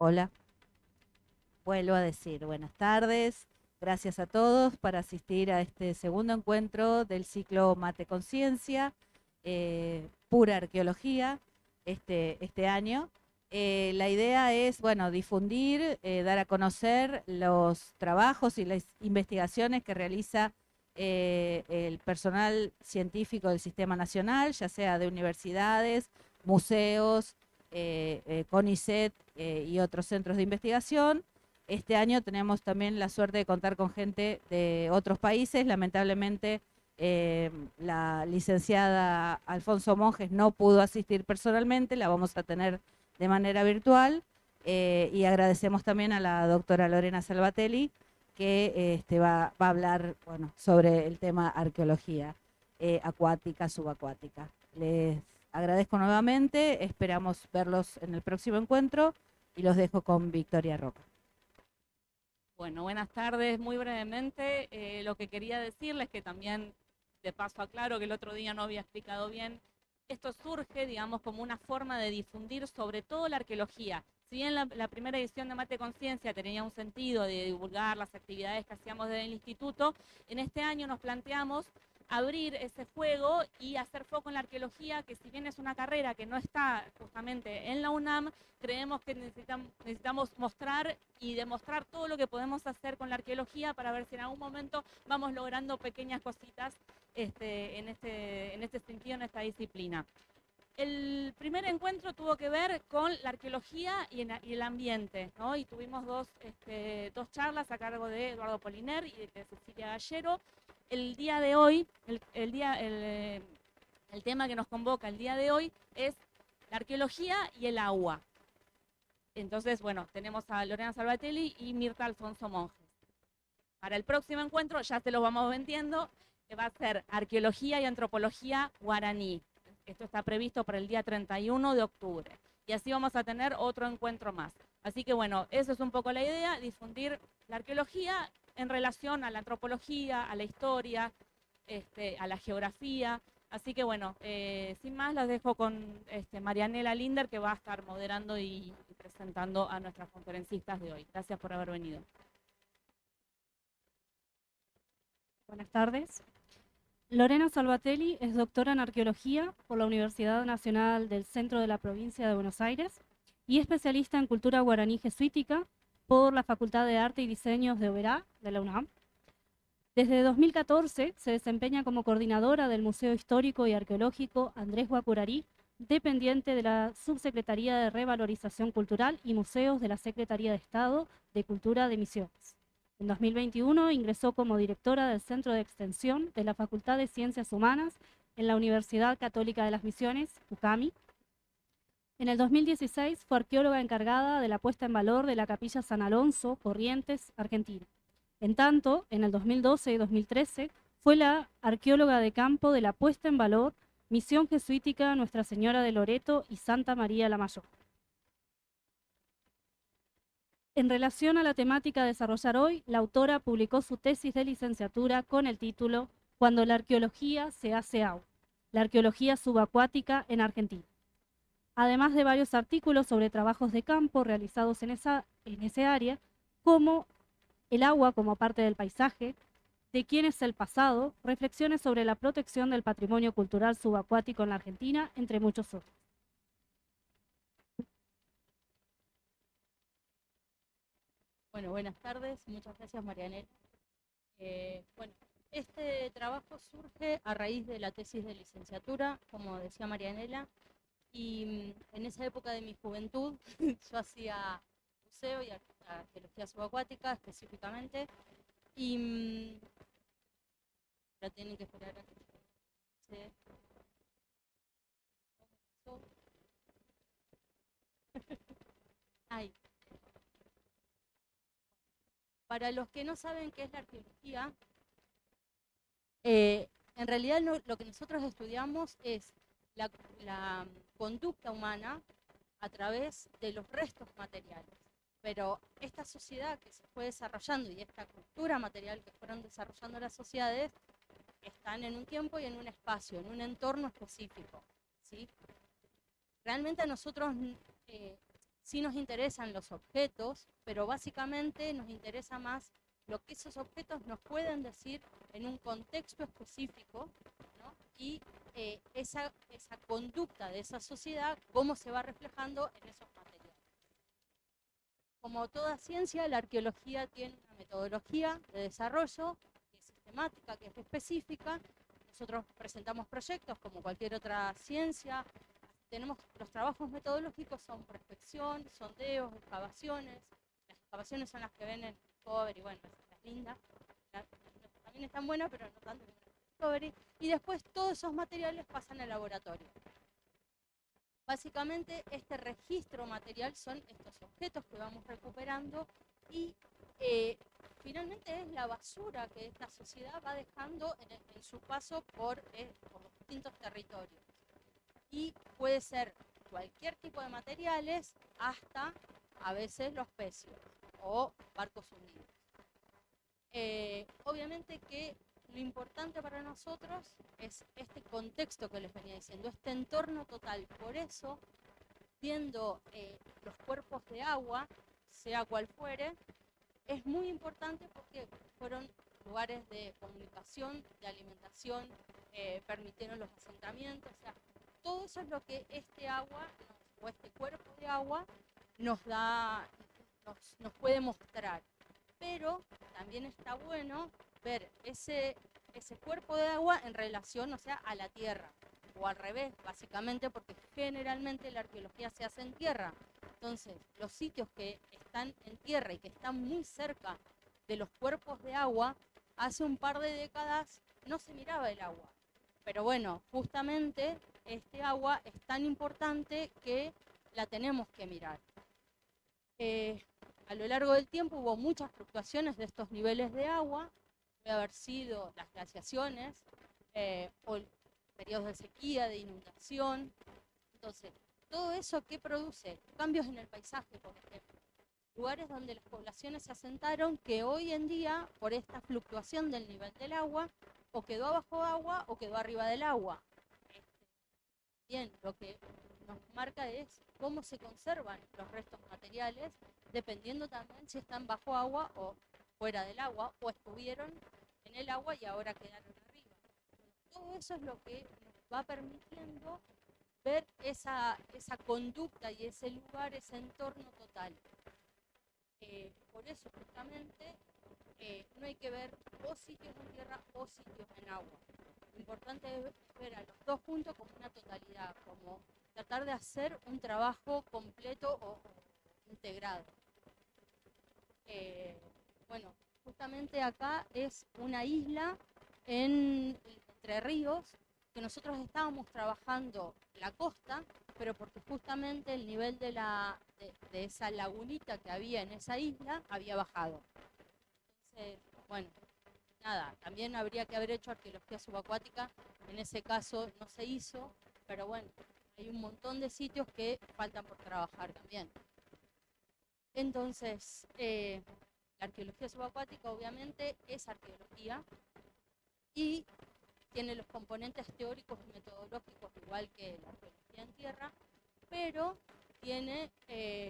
Hola, vuelvo a decir buenas tardes. Gracias a todos por asistir a este segundo encuentro del ciclo Mate Conciencia, pura arqueología, este año. La idea es, bueno, difundir, dar a conocer los trabajos y las investigaciones que realiza el personal científico del Sistema Nacional, ya sea de universidades, museos, CONICET y otros centros de investigación. Este año tenemos también la suerte de contar con gente de otros países. Lamentablemente, la licenciada Alfonso Monjes no pudo asistir personalmente, la vamos a tener de manera virtual. Y agradecemos también a la doctora Lorena Salvatelli, que va a hablar, bueno, sobre el tema arqueología acuática, subacuática. Les agradezco nuevamente, esperamos verlos en el próximo encuentro y los dejo con Victoria Roca. Bueno, buenas tardes. Muy brevemente, lo que quería decirles, que también de paso aclaro que el otro día no había explicado bien, esto surge, digamos, como una forma de difundir sobre todo la arqueología. Si bien la primera edición de Mate Conciencia tenía un sentido de divulgar las actividades que hacíamos desde el instituto, en este año nos planteamos abrir ese juego y hacer foco en la arqueología, que si bien es una carrera que no está justamente en la UNAM, creemos que necesitamos mostrar y demostrar todo lo que podemos hacer con la arqueología para ver si en algún momento vamos logrando pequeñas cositas en este sentido, en esta disciplina. El primer encuentro tuvo que ver con la arqueología y el ambiente, ¿no? Y tuvimos dos charlas a cargo de Eduardo Poliner y de Cecilia Gallero. El día de hoy, el tema que nos convoca el día de hoy es la arqueología y el agua. Entonces, bueno, tenemos a Lorena Salvatelli y Mirta Alfonso Monjes. Para el próximo encuentro, ya se los vamos vendiendo, que va a ser arqueología y antropología guaraní. Esto está previsto para el día 31 de octubre. Y así vamos a tener otro encuentro más. Así que bueno, eso es un poco la idea, difundir la arqueología en relación a la antropología, a la historia, a la geografía. Así que bueno, sin más las dejo con Marianela Linder, que va a estar moderando y presentando a nuestras conferencistas de hoy. Gracias por haber venido. Buenas tardes. Lorena Salvatelli es doctora en arqueología por la Universidad Nacional del Centro de la Provincia de Buenos Aires y especialista en cultura guaraní jesuítica por la Facultad de Arte y Diseños de Oberá de la UNAM. Desde 2014 se desempeña como coordinadora del Museo Histórico y Arqueológico Andrés Guacurarí, dependiente de la Subsecretaría de Revalorización Cultural y Museos de la Secretaría de Estado de Cultura de Misiones. En 2021 ingresó como directora del Centro de Extensión de la Facultad de Ciencias Humanas en la Universidad Católica de las Misiones, UCAMI. En el 2016 fue arqueóloga encargada de la puesta en valor de la Capilla San Alonso, Corrientes, Argentina. En tanto, en el 2012 y 2013 fue la arqueóloga de campo de la puesta en valor Misión Jesuítica Nuestra Señora de Loreto y Santa María la Mayor. En relación a la temática a desarrollar hoy, la autora publicó su tesis de licenciatura con el título Cuando la arqueología se hace agua, la arqueología subacuática en Argentina. Además de varios artículos sobre trabajos de campo realizados en ese área, como el agua como parte del paisaje, de quién es el pasado, reflexiones sobre la protección del patrimonio cultural subacuático en la Argentina, entre muchos otros. Bueno, buenas tardes, muchas gracias Marianela. Bueno, este trabajo surge a raíz de la tesis de licenciatura, como decía Marianela, y en esa época de mi juventud yo hacía buceo y arqueología subacuática específicamente, y ahora tienen que esperar a que se... Ay. Para los que no saben qué es la arqueología, en realidad lo que nosotros estudiamos es la conducta humana a través de los restos materiales. Pero esta sociedad que se fue desarrollando y esta cultura material que fueron desarrollando las sociedades están en un tiempo y en un espacio, en un entorno específico, ¿sí? Realmente a nosotros, Sí nos interesan los objetos, pero básicamente nos interesa más lo que esos objetos nos pueden decir en un contexto específico, ¿no? Y esa conducta de esa sociedad, cómo se va reflejando en esos materiales. Como toda ciencia, la arqueología tiene una metodología de desarrollo que es sistemática, que es específica. Nosotros presentamos proyectos como cualquier otra ciencia. Los trabajos metodológicos son prospección, sondeos, excavaciones. Las excavaciones son las que ven en Discovery, bueno, las lindas. También están buenas, pero no tanto como en Discovery. Y después todos esos materiales pasan al laboratorio. Básicamente este registro material son estos objetos que vamos recuperando y finalmente es la basura que esta sociedad va dejando en su paso por los distintos territorios. Y puede ser cualquier tipo de materiales hasta a veces los pecios o barcos hundidos. Obviamente que lo importante para nosotros es este contexto que les venía diciendo, este entorno total. Por eso, viendo los cuerpos de agua, sea cual fuere, es muy importante porque fueron lugares de comunicación, de alimentación, permitieron los asentamientos, o sea, todo eso es lo que este agua, o este cuerpo de agua, nos puede mostrar. Pero también está bueno ver ese cuerpo de agua en relación, o sea, a la tierra, o al revés, básicamente, porque generalmente la arqueología se hace en tierra. Entonces, los sitios que están en tierra y que están muy cerca de los cuerpos de agua, hace un par de décadas no se miraba el agua. Pero bueno, justamente este agua es tan importante que la tenemos que mirar. A lo largo del tiempo hubo muchas fluctuaciones de estos niveles de agua, puede haber sido las glaciaciones o periodos de sequía, de inundación. Entonces, todo eso que produce cambios en el paisaje, por ejemplo, lugares donde las poblaciones se asentaron que hoy en día, por esta fluctuación del nivel del agua, o quedó abajo agua o quedó arriba del agua. Bien, lo que nos marca es cómo se conservan los restos materiales, dependiendo también si están bajo agua o fuera del agua, o estuvieron en el agua y ahora quedaron arriba. Todo eso es lo que nos va permitiendo ver esa conducta y ese lugar, ese entorno total. Por eso justamente no hay que ver o sitios en tierra o sitios en agua. Lo importante es ver a los dos juntos como una totalidad, como tratar de hacer un trabajo completo o integrado. Bueno, justamente acá es una isla entre ríos que nosotros estábamos trabajando la costa, pero porque justamente el nivel de esa lagunita que había en esa isla había bajado. Entonces, bueno, nada, también habría que haber hecho arqueología subacuática, en ese caso no se hizo, pero bueno, hay un montón de sitios que faltan por trabajar también. Entonces, la arqueología subacuática obviamente es arqueología y tiene los componentes teóricos y metodológicos igual que la arqueología en tierra, pero tiene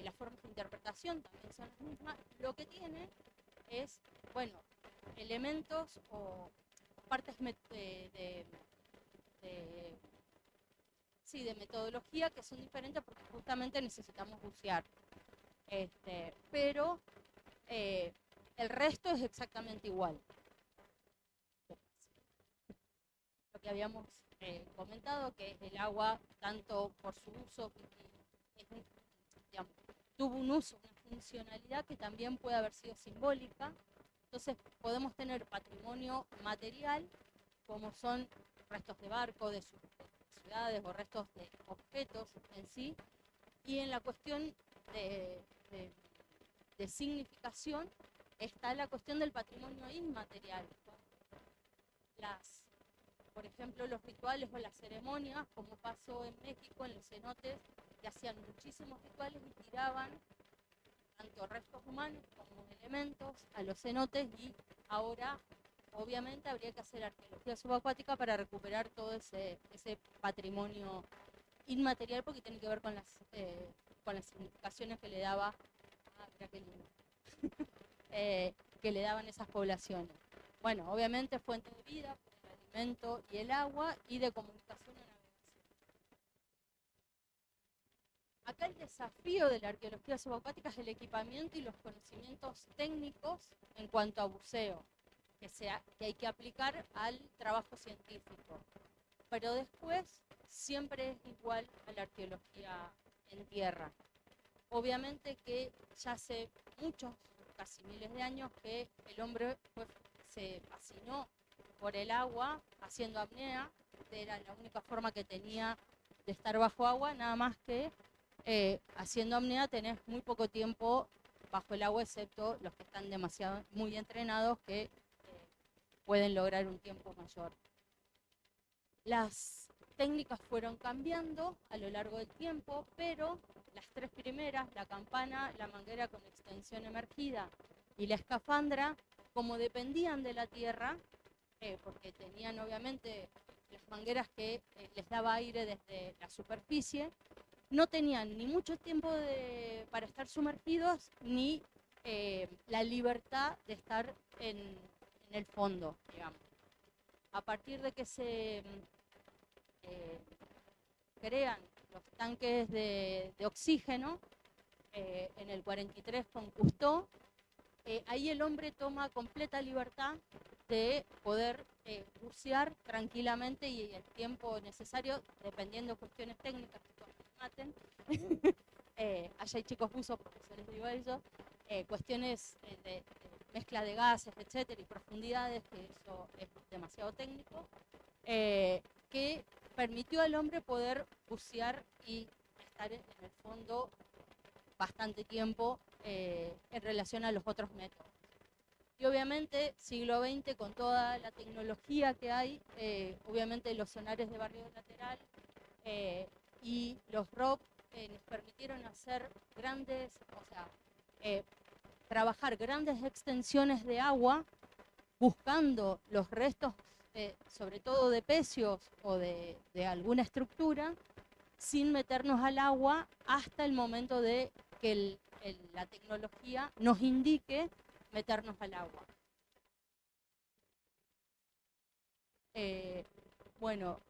las formas de interpretación, también son las mismas. Lo que tiene es, bueno, elementos o partes de metodología que son diferentes porque justamente necesitamos bucear. Pero el resto es exactamente igual. Lo que habíamos comentado, que el agua, tanto por su uso, digamos, tuvo un uso, una funcionalidad que también puede haber sido simbólica. Entonces podemos tener patrimonio material, como son restos de barco, de ciudades o restos de objetos en sí, y en la cuestión de significación está la cuestión del patrimonio inmaterial. Por ejemplo, los rituales o las ceremonias, como pasó en México, en los cenotes, que hacían muchísimos rituales y tiraban tanto restos humanos como elementos a los cenotes, y ahora obviamente habría que hacer arqueología subacuática para recuperar todo ese patrimonio inmaterial, porque tiene que ver con con las significaciones que le daba, mira qué lindo, que le daban esas poblaciones. Bueno, obviamente fuente de vida, por el alimento y el agua, y de comunicación y navegación. Acá el desafío de la arqueología subacuática es el equipamiento y los conocimientos técnicos en cuanto a buceo, que hay que aplicar al trabajo científico. Pero después siempre es igual a la arqueología en tierra. Obviamente que ya hace muchos, casi miles de años, que el hombre se fascinó por el agua haciendo apnea. Era la única forma que tenía de estar bajo agua, nada más que haciendo apnea tenés muy poco tiempo bajo el agua, excepto los que están muy entrenados, que pueden lograr un tiempo mayor. Las técnicas fueron cambiando a lo largo del tiempo, pero las tres primeras, la campana, la manguera con extensión emergida y la escafandra, como dependían de la tierra, porque tenían obviamente las mangueras que les daba aire desde la superficie, no tenían ni mucho tiempo para estar sumergidos, ni la libertad de estar en el fondo, digamos. A partir de que se crean los tanques de oxígeno, en el 43 con Cousteau, ahí el hombre toma completa libertad de poder bucear tranquilamente y el tiempo necesario, dependiendo de cuestiones técnicas que todos nos maten. Allá hay chicos buzos, profesores digo eso, cuestiones de mezcla de gases, etcétera, y profundidades, que eso es demasiado técnico, que permitió al hombre poder bucear y estar en el fondo bastante tiempo en relación a los otros métodos. Y obviamente, siglo XX, con toda la tecnología que hay, obviamente los sonares de barrido lateral y los ROV nos permitieron hacer grandes, trabajar grandes extensiones de agua, buscando los restos, sobre todo de pecios o de alguna estructura, sin meternos al agua hasta el momento de que la tecnología nos indique meternos al agua. Bueno,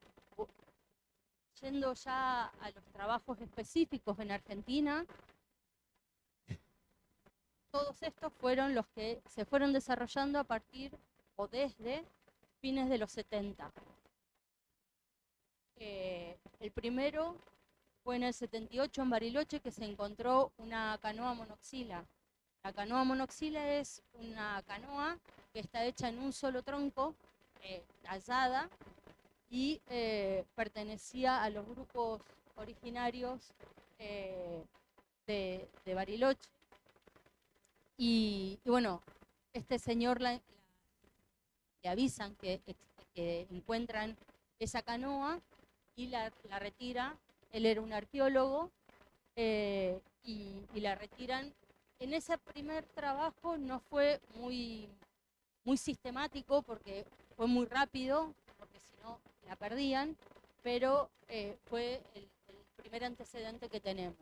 yendo ya a los trabajos específicos en Argentina, todos estos fueron los que se fueron desarrollando a partir o desde fines de los 70. El primero fue en el 78 en Bariloche, que se encontró una canoa monoxila. La canoa monoxila es una canoa que está hecha en un solo tronco, tallada, y pertenecía a los grupos originarios de Bariloche. Y bueno, este señor le avisan que encuentran esa canoa y la retira. Él era un arqueólogo y la retiran. En ese primer trabajo no fue muy sistemático, porque fue muy rápido, porque si no la perdían, pero fue el primer antecedente que tenemos.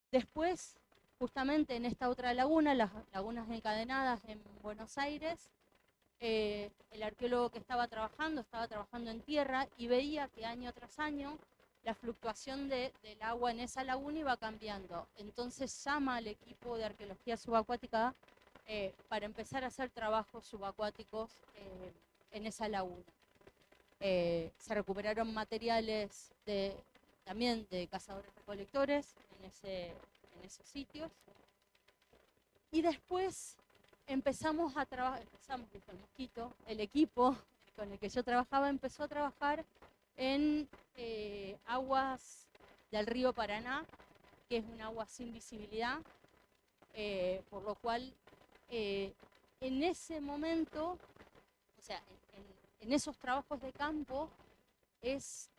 Después, justamente en esta otra laguna, las lagunas encadenadas en Buenos Aires, el arqueólogo que estaba trabajando en tierra y veía que año tras año la fluctuación del agua en esa laguna iba cambiando. Entonces llama al equipo de arqueología subacuática para empezar a hacer trabajos subacuáticos en esa laguna. Se recuperaron materiales también de cazadores-recolectores en esos sitios. Y después empezamos a trabajar, dijo el mosquito, el equipo con el que yo trabajaba empezó a trabajar en aguas del río Paraná, que es un agua sin visibilidad, por lo cual en ese momento, o sea, en esos trabajos de campo es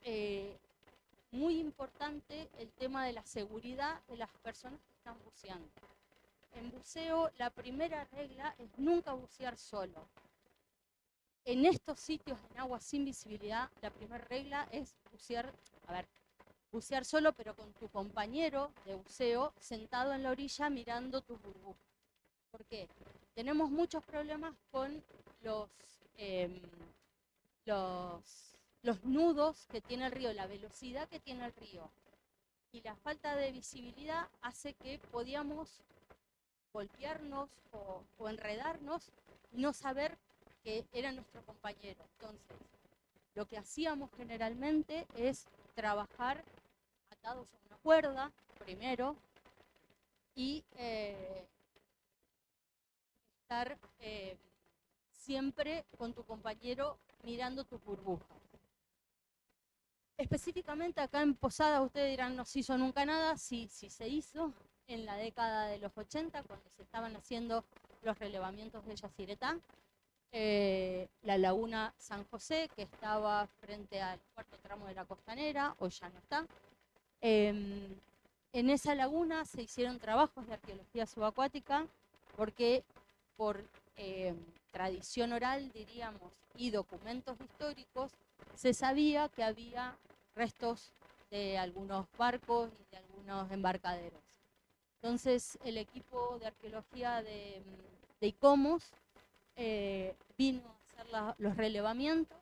muy importante el tema de la seguridad de las personas que están buceando. En buceo, la primera regla es nunca bucear solo. En estos sitios en agua sin visibilidad, la primera regla es bucear, bucear solo, pero con tu compañero de buceo sentado en la orilla mirando tus burbujas. ¿Por qué? Tenemos muchos problemas con em, los nudos que tiene el río, la velocidad que tiene el río. Y la falta de visibilidad hace que podíamos golpearnos o enredarnos y no saber que era nuestro compañero. Entonces, lo que hacíamos generalmente es trabajar atados a una cuerda primero y estar siempre con tu compañero mirando tus burbujas. Específicamente acá en Posada, ustedes dirán, no se hizo nunca nada. Sí, sí se hizo en la década de los 80, cuando se estaban haciendo los relevamientos de Yacyretá. La laguna San José, que estaba frente al cuarto tramo de la costanera, hoy ya no está. En esa laguna se hicieron trabajos de arqueología subacuática, porque por tradición oral, diríamos, y documentos históricos, se sabía que había restos de algunos barcos y de algunos embarcaderos. Entonces, el equipo de arqueología de ICOMOS vino a hacer los relevamientos.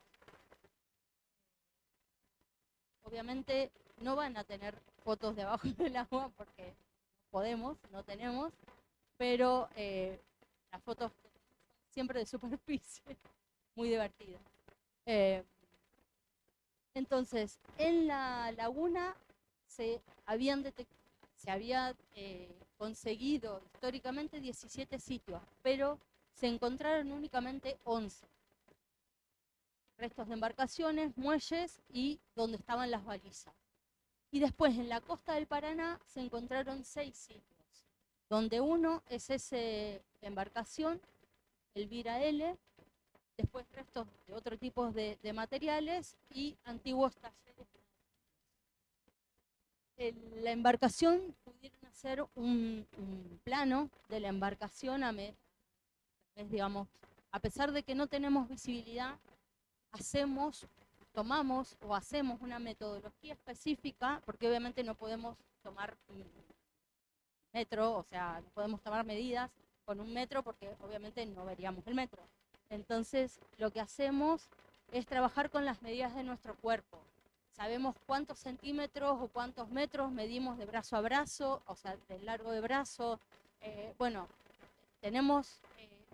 Obviamente no van a tener fotos debajo del agua porque no tenemos, pero las fotos siempre de superficie, muy divertidas. Entonces, en la laguna se había conseguido históricamente 17 sitios, pero se encontraron únicamente 11. Restos de embarcaciones, muelles y donde estaban las balizas. Y después en la costa del Paraná se encontraron 6 sitios, donde uno es esa embarcación, Elvira L., después restos de otro tipo de materiales y antiguos talleres. La embarcación, pudieron hacer un plano de la embarcación digamos, a pesar de que no tenemos visibilidad, tomamos o hacemos una metodología específica, porque obviamente no podemos tomar metro, o sea, no podemos tomar medidas con un metro porque obviamente no veríamos el metro. Entonces, lo que hacemos es trabajar con las medidas de nuestro cuerpo. Sabemos cuántos centímetros o cuántos metros medimos de brazo a brazo, o sea, del largo de brazo. Bueno, tenemos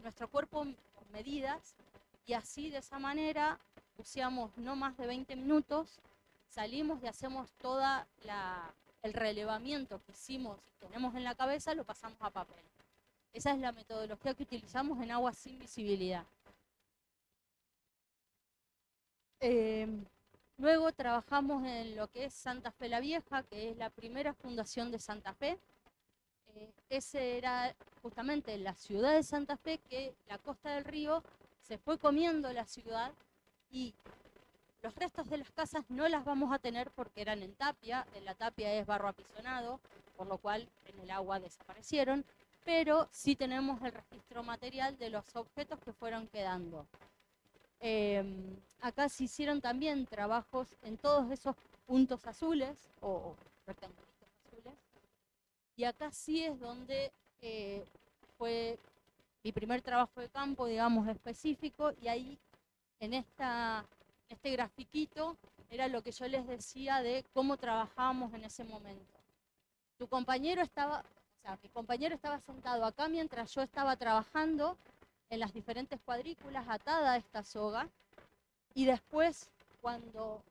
nuestro cuerpo con medidas y así de esa manera buceamos no más de 20 minutos, salimos y hacemos todo el relevamiento que tenemos en la cabeza, lo pasamos a papel. Esa es la metodología que utilizamos en aguas sin visibilidad. Luego trabajamos en lo que es Santa Fe la Vieja, que es la primera fundación de Santa Fe. Ese era justamente la ciudad de Santa Fe, que la costa del río se fue comiendo la ciudad y los restos de las casas no las vamos a tener porque eran en tapia. La tapia es barro apisonado, por lo cual en el agua desaparecieron, pero sí tenemos el registro material de los objetos que fueron quedando. Acá se hicieron también trabajos en todos esos puntos azules o rectángulos azules, y acá sí es donde fue mi primer trabajo de campo, digamos, específico, y ahí en este grafiquito era lo que yo les decía de cómo trabajábamos en ese momento. Mi compañero estaba sentado acá mientras yo estaba trabajando en las diferentes cuadrículas atada a esta soga, y después, cuando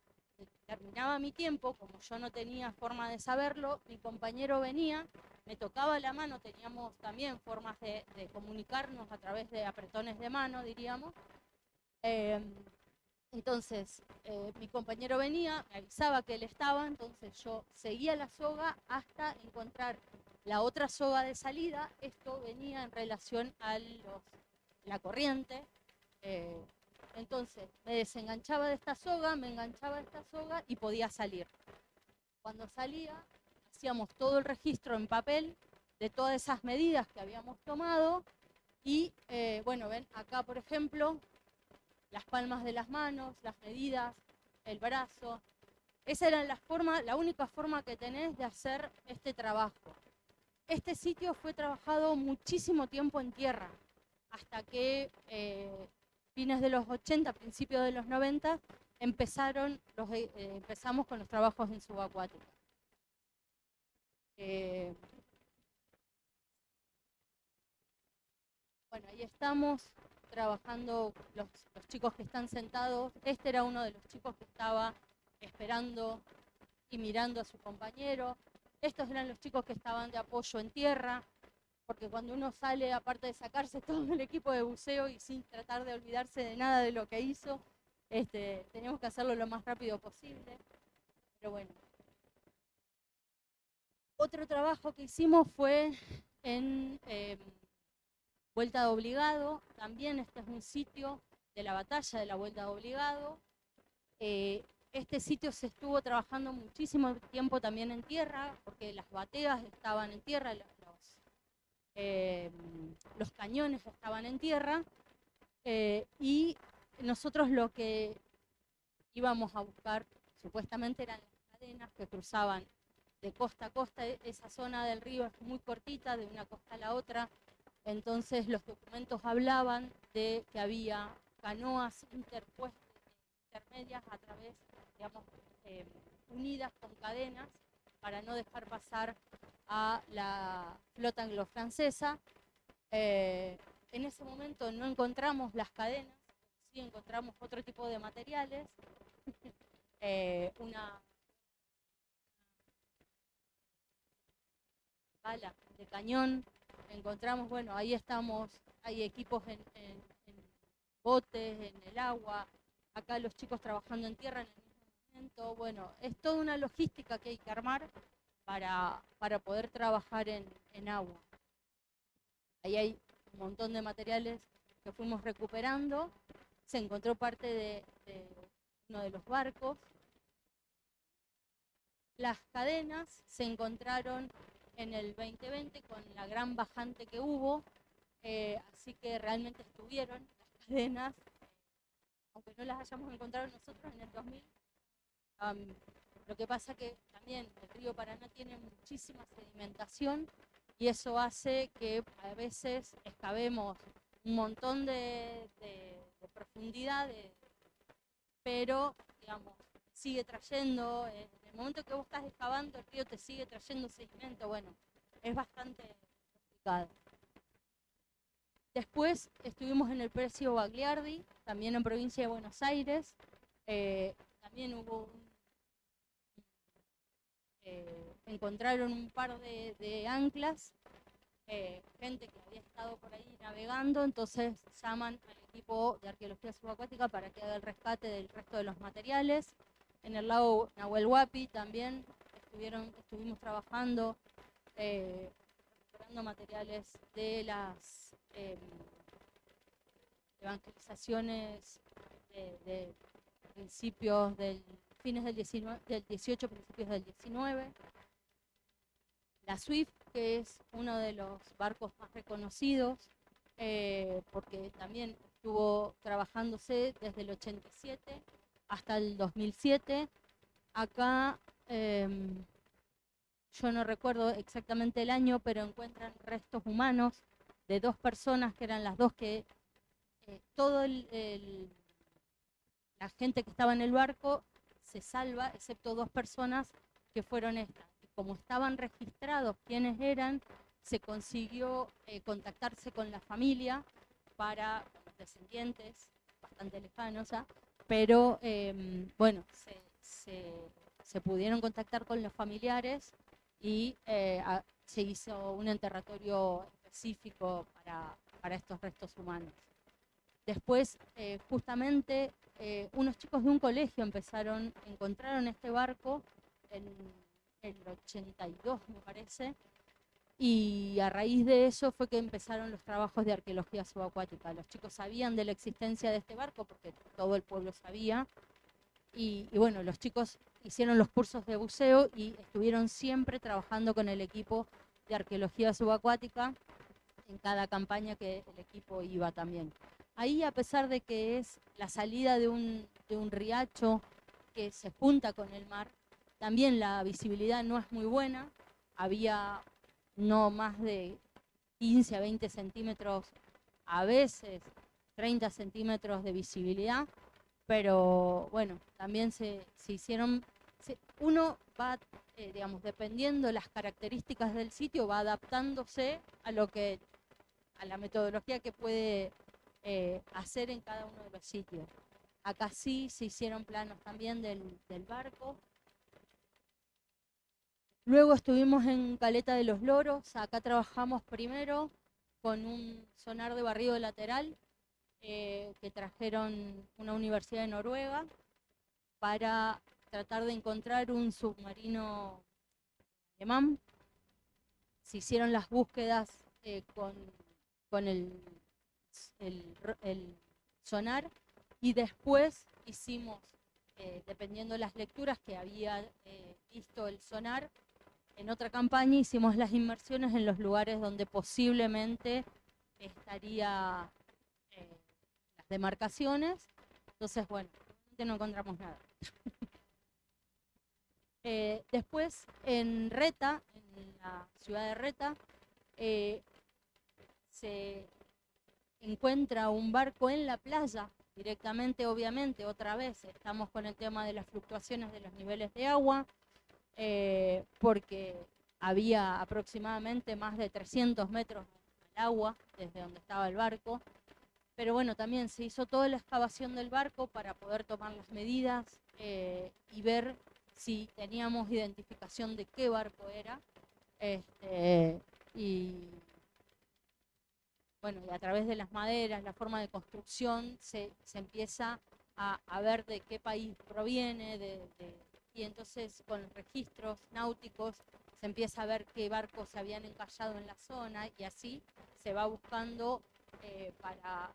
terminaba mi tiempo, como yo no tenía forma de saberlo, mi compañero venía, me tocaba la mano, teníamos también formas de comunicarnos a través de apretones de mano, diríamos. Entonces, mi compañero venía, me avisaba que él estaba, entonces yo seguía la soga hasta encontrar la otra soga de salida. Esto venía en relación a la corriente. Entonces, me desenganchaba de esta soga, me enganchaba de esta soga y podía salir. Cuando salía, hacíamos todo el registro en papel de todas esas medidas que habíamos tomado y, bueno, ven acá, por ejemplo, las palmas de las manos, las medidas, el brazo. Esa era la única forma que tenés de hacer este trabajo. Este sitio fue trabajado muchísimo tiempo en tierra, hasta que fines de los 80, principios de los 90, empezamos con los trabajos en subacuática. Bueno, ahí estamos trabajando los chicos que están sentados. Este era uno de los chicos que estaba esperando y mirando a su compañero. Estos eran los chicos que estaban de apoyo en tierra, porque cuando uno sale, aparte de sacarse todo el equipo de buceo y sin tratar de olvidarse de nada de lo que hizo, teníamos que hacerlo lo más rápido posible. Pero bueno. Otro trabajo que hicimos fue en Vuelta de Obligado. También este es un sitio de la batalla de la Vuelta de Obligado. Este sitio se estuvo trabajando muchísimo tiempo también en tierra, porque las bateas estaban en tierra, los cañones estaban en tierra, y nosotros lo que íbamos a buscar supuestamente eran las cadenas que cruzaban de costa a costa. Esa zona del río es muy cortita, de una costa a la otra, entonces los documentos hablaban de que había canoas intermedias a través, digamos, unidas con cadenas para no dejar pasar a la flota anglo-francesa. En ese momento no encontramos las cadenas, sí encontramos otro tipo de materiales, una bala de cañón. Encontramos, bueno, ahí estamos, hay equipos en botes, en el agua, acá los chicos trabajando en tierra en el mismo momento. Bueno, es toda una logística que hay que armar para poder trabajar en agua. Ahí hay un montón de materiales que fuimos recuperando. Se encontró parte de uno de los barcos. Las cadenas se encontraron en el 2020 con la gran bajante que hubo, así que realmente estuvieron las cadenas, aunque no las hayamos encontrado nosotros en el 2000. Lo que pasa que también el río Paraná tiene muchísima sedimentación y eso hace que a veces excavemos un montón de profundidad, pero digamos, sigue trayendo, en el momento que vos estás excavando, el río te sigue trayendo sedimento. Bueno, es bastante complicado. Después estuvimos en el Precio Bagliardi, también en provincia de Buenos Aires. También hubo encontraron un par de anclas, gente que había estado por ahí navegando, entonces llaman al equipo de arqueología subacuática para que haga el rescate del resto de los materiales. En el lago Nahuel Huapi también estuvimos trabajando, recuperando materiales de las evangelizaciones de principios del fines del 18, principios del 19. La Swift, que es uno de los barcos más reconocidos, porque también estuvo trabajándose desde el 87 hasta el 2007. Acá yo no recuerdo exactamente el año, pero encuentran restos humanos de 2 personas que eran las dos que la gente que estaba en el barco se salva, excepto 2 personas que fueron estas. Y como estaban registrados quiénes eran, se consiguió contactarse con la familia para los descendientes, bastante lejanos, pero bueno, se pudieron contactar con los familiares y se hizo un enterratorio específico para estos restos humanos. Después, justamente, unos chicos de un colegio encontraron este barco en el 82, me parece, y a raíz de eso fue que empezaron los trabajos de arqueología subacuática. Los chicos sabían de la existencia de este barco porque todo el pueblo sabía, y bueno, los chicos hicieron los cursos de buceo y estuvieron siempre trabajando con el equipo de arqueología subacuática en cada campaña que el equipo iba también. Ahí, a pesar de que es la salida de un riacho que se junta con el mar. También la visibilidad no es muy buena, había no más de 15 a 20 centímetros, a veces 30 centímetros de visibilidad, pero bueno, también se hicieron, uno va, digamos, dependiendo de las características del sitio, va adaptándose a la metodología que puede hacer en cada uno de los sitios. Acá sí se hicieron planos también del barco. Luego estuvimos en Caleta de los Loros. Acá trabajamos primero con un sonar de barrido lateral que trajeron una universidad de Noruega para tratar de encontrar un submarino alemán. Se hicieron las búsquedas con el sonar y después hicimos, dependiendo de las lecturas que había visto el sonar, en otra campaña hicimos las inmersiones en los lugares donde posiblemente estaría las demarcaciones. Entonces, bueno, no encontramos nada. Después, en Reta, en la ciudad de Reta, se encuentra un barco en la playa, directamente, obviamente, otra vez, estamos con el tema de las fluctuaciones de los niveles de agua, porque había aproximadamente más de 300 metros al agua desde donde estaba el barco. Pero bueno, también se hizo toda la excavación del barco para poder tomar las medidas y ver si teníamos identificación de qué barco era. Y bueno, y a través de las maderas, la forma de construcción, se empieza a ver de qué país proviene, y entonces con los registros náuticos se empieza a ver qué barcos se habían encallado en la zona y así se va buscando para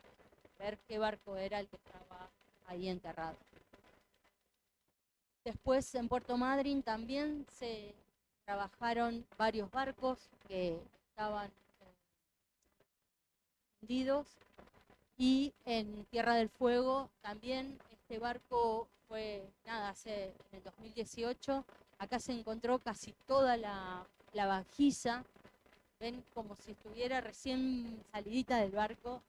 ver qué barco era el que estaba ahí enterrado. Después en Puerto Madryn también se trabajaron varios barcos que estaban hundidos y en Tierra del Fuego también este barco fue, en el 2018, acá se encontró casi toda la vajilla, ven como si estuviera recién salidita del barco,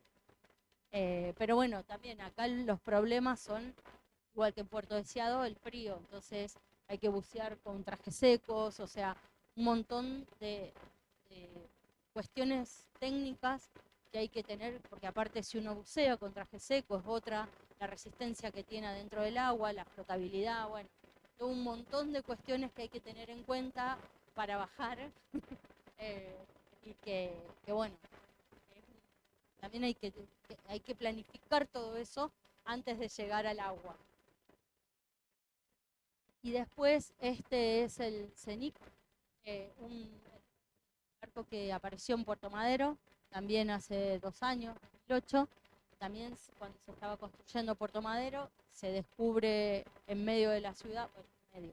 pero bueno, también acá los problemas son, igual que en Puerto Deseado, el frío, entonces hay que bucear con trajes secos, o sea, un montón de cuestiones técnicas que hay que tener, porque aparte si uno bucea con traje seco es otra, la resistencia que tiene adentro del agua, la flotabilidad, bueno, todo un montón de cuestiones que hay que tener en cuenta para bajar y que bueno, también hay que planificar todo eso antes de llegar al agua. Y después este es el CENIC, un barco que apareció en Puerto Madero, también hace 2 años, 2008. También cuando se estaba construyendo Puerto Madero, se descubre en medio de la ciudad, bueno,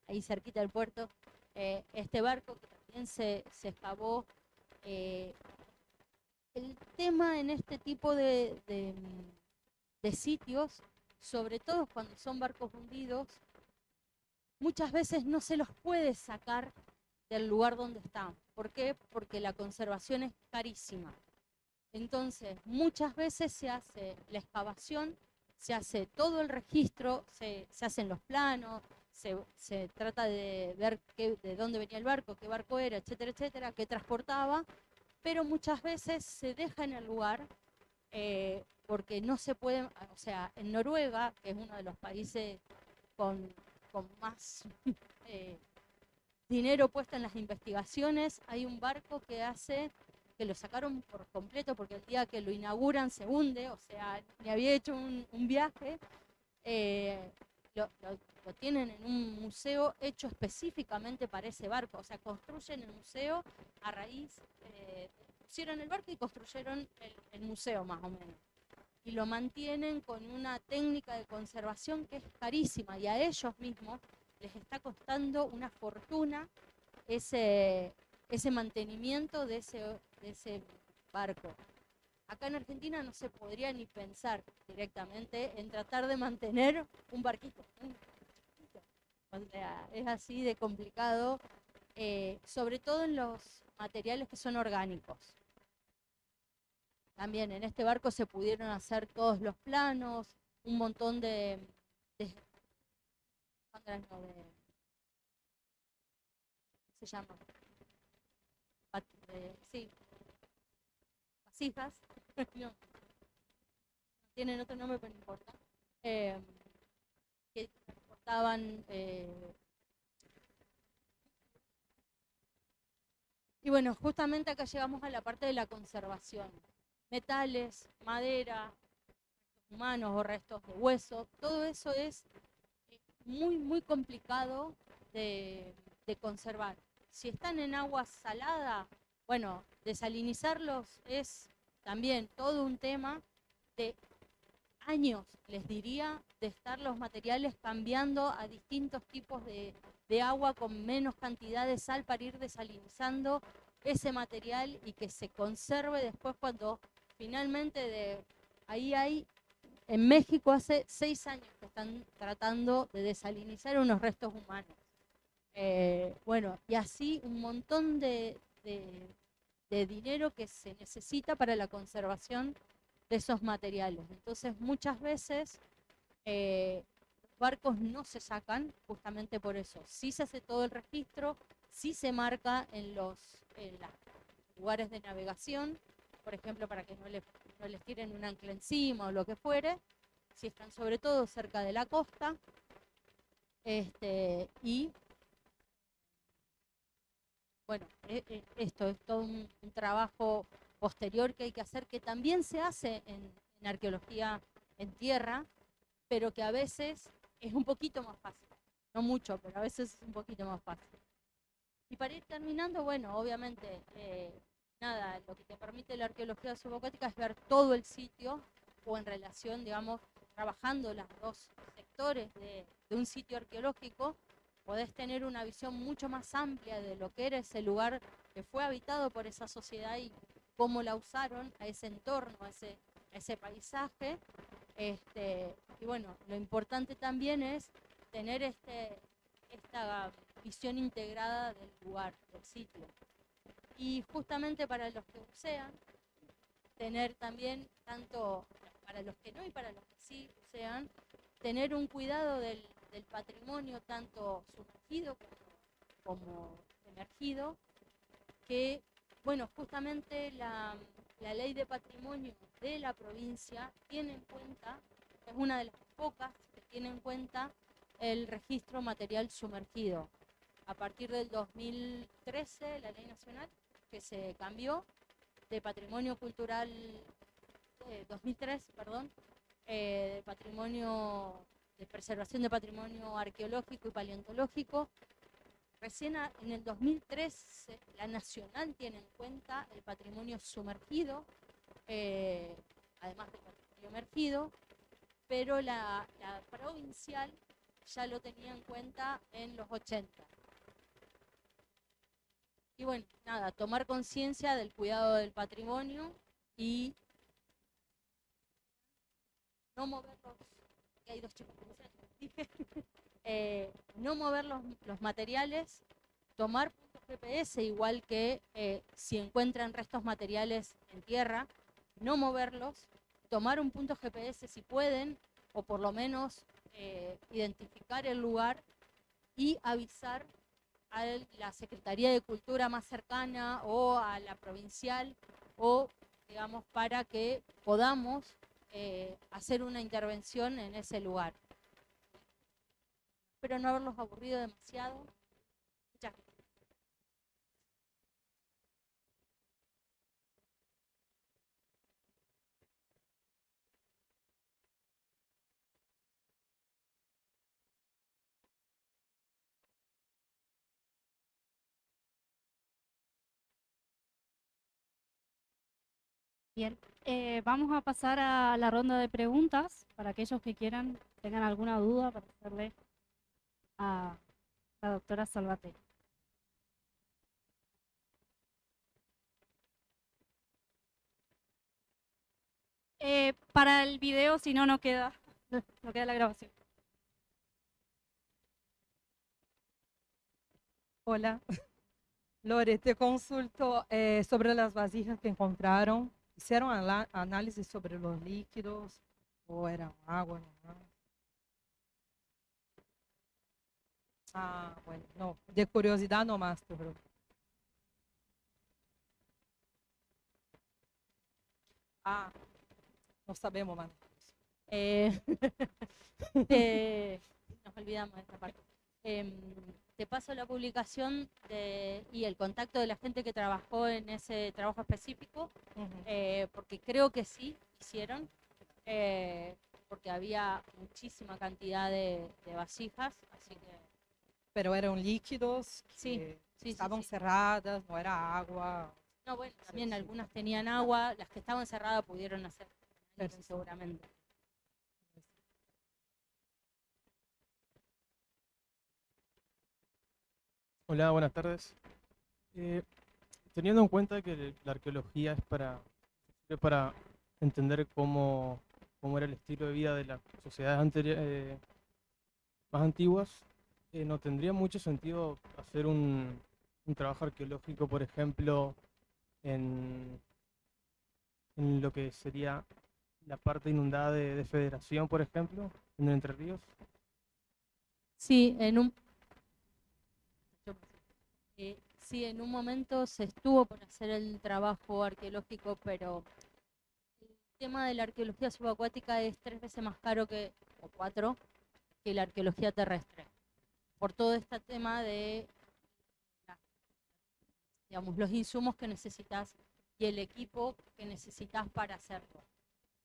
ahí cerquita del puerto, este barco que también se excavó. El tema en este tipo de sitios, sobre todo cuando son barcos hundidos, muchas veces no se los puede sacar del lugar donde están. ¿Por qué? Porque la conservación es carísima. Entonces, muchas veces se hace la excavación, se hace todo el registro, se hacen los planos, se trata de ver de dónde venía el barco, qué barco era, etcétera, etcétera, qué transportaba, pero muchas veces se deja en el lugar porque no se puede, o sea, en Noruega, que es uno de los países con más dinero puesto en las investigaciones, hay un barco que lo sacaron por completo porque el día que lo inauguran se hunde, o sea, ni había hecho un viaje, lo tienen en un museo hecho específicamente para ese barco, o sea, construyen el museo a raíz, pusieron el barco y construyeron el museo más o menos. Y lo mantienen con una técnica de conservación que es carísima y a ellos mismos les está costando una fortuna ese mantenimiento de ese barco. Acá en Argentina no se podría ni pensar directamente en tratar de mantener un barquito. O sea, es así de complicado, sobre todo en los materiales que son orgánicos. También en este barco se pudieron hacer todos los planos, un montón de, Sandra, no, se llama, sí, vasijas, no, tienen otro nombre pero no importa, eh, que transportaban, y bueno, justamente acá llegamos a la parte de la conservación. Metales, madera, humanos o restos de hueso, todo eso es muy, muy complicado de conservar. Si están en agua salada, bueno, desalinizarlos es también todo un tema de años, les diría, de estar los materiales cambiando a distintos tipos de agua con menos cantidad de sal para ir desalinizando ese material y que se conserve después cuando finalmente ahí hay, en México hace 6 años que están tratando de desalinizar unos restos humanos. Bueno, y así un montón de dinero que se necesita para la conservación de esos materiales. Entonces, muchas veces los barcos no se sacan justamente por eso. Sí se hace todo el registro, sí se marca en los lugares de navegación, por ejemplo, para que no les tiren un ancla encima o lo que fuere, si están sobre todo cerca de la costa. Y bueno, esto es todo un trabajo posterior que hay que hacer, que también se hace en arqueología en tierra, pero que a veces es un poquito más fácil. No mucho, pero a veces es un poquito más fácil. Y para ir terminando, bueno, obviamente, nada, lo que te permite la arqueología subacuática es ver todo el sitio, o en relación, digamos, trabajando los dos sectores de un sitio arqueológico, podés tener una visión mucho más amplia de lo que era ese lugar que fue habitado por esa sociedad y cómo la usaron a ese entorno, a ese paisaje. Y bueno, lo importante también es tener esta visión integrada del lugar, del sitio. Y justamente para los que bucean, tener también, tanto para los que no y para los que sí bucean, tener un cuidado del patrimonio tanto sumergido como emergido, que, bueno, justamente la ley de patrimonio de la provincia tiene en cuenta, es una de las pocas que tiene en cuenta el registro material sumergido. A partir del 2013, la ley nacional, que se cambió de patrimonio cultural, 2003, perdón, de patrimonio, de preservación de patrimonio arqueológico y paleontológico. Recién en el 2003 la nacional tiene en cuenta el patrimonio sumergido, además del patrimonio emergido, pero la provincial ya lo tenía en cuenta en los 80. Y bueno, nada, tomar conciencia del cuidado del patrimonio y no mover que hay dos chicos, no mover los materiales, tomar puntos GPS, igual que si encuentran restos materiales en tierra, no moverlos, tomar un punto GPS si pueden, o por lo menos identificar el lugar y avisar a la Secretaría de Cultura más cercana o a la provincial, o digamos para que podamos hacer una intervención en ese lugar. Espero no haberlos aburrido demasiado. Muchas gracias. Bien, vamos a pasar a la ronda de preguntas para aquellos que quieran, tengan alguna duda para hacerle a la doctora Salvatore. Para el video, si no, no queda la grabación. Hola, Lore, te consulto sobre las vasijas que encontraron. ¿Hicieron análisis sobre los líquidos o eran agua nomás? Ah, bueno, no, de curiosidad nomás, te pregunto. Ah, no sabemos más. Eh, te- nos olvidamos de esta parte. Te paso la publicación y el contacto de la gente que trabajó en ese trabajo específico, porque creo que sí hicieron, eh, porque había muchísima cantidad de vasijas, así que Pero eran líquidos sí, que sí, estaban sí. cerradas, no era agua. No, bueno, también Sí. algunas tenían agua, las que estaban cerradas pudieron hacer Perfecto. seguramente. Hola, buenas tardes. Eh, Teniendo en cuenta que la arqueología sirve para entender cómo era el estilo de vida de las sociedades más antiguas, no tendría mucho sentido hacer un trabajo arqueológico, por ejemplo, en, en lo que sería la parte inundada de Federación, por ejemplo, en Entre Ríos. Sí, sí, en un momento se estuvo por hacer el trabajo arqueológico, pero el tema de la arqueología subacuática es 3 veces más caro o 4, que la arqueología terrestre. Por todo este tema de, digamos, los insumos que necesitas y el equipo que necesitas para hacerlo.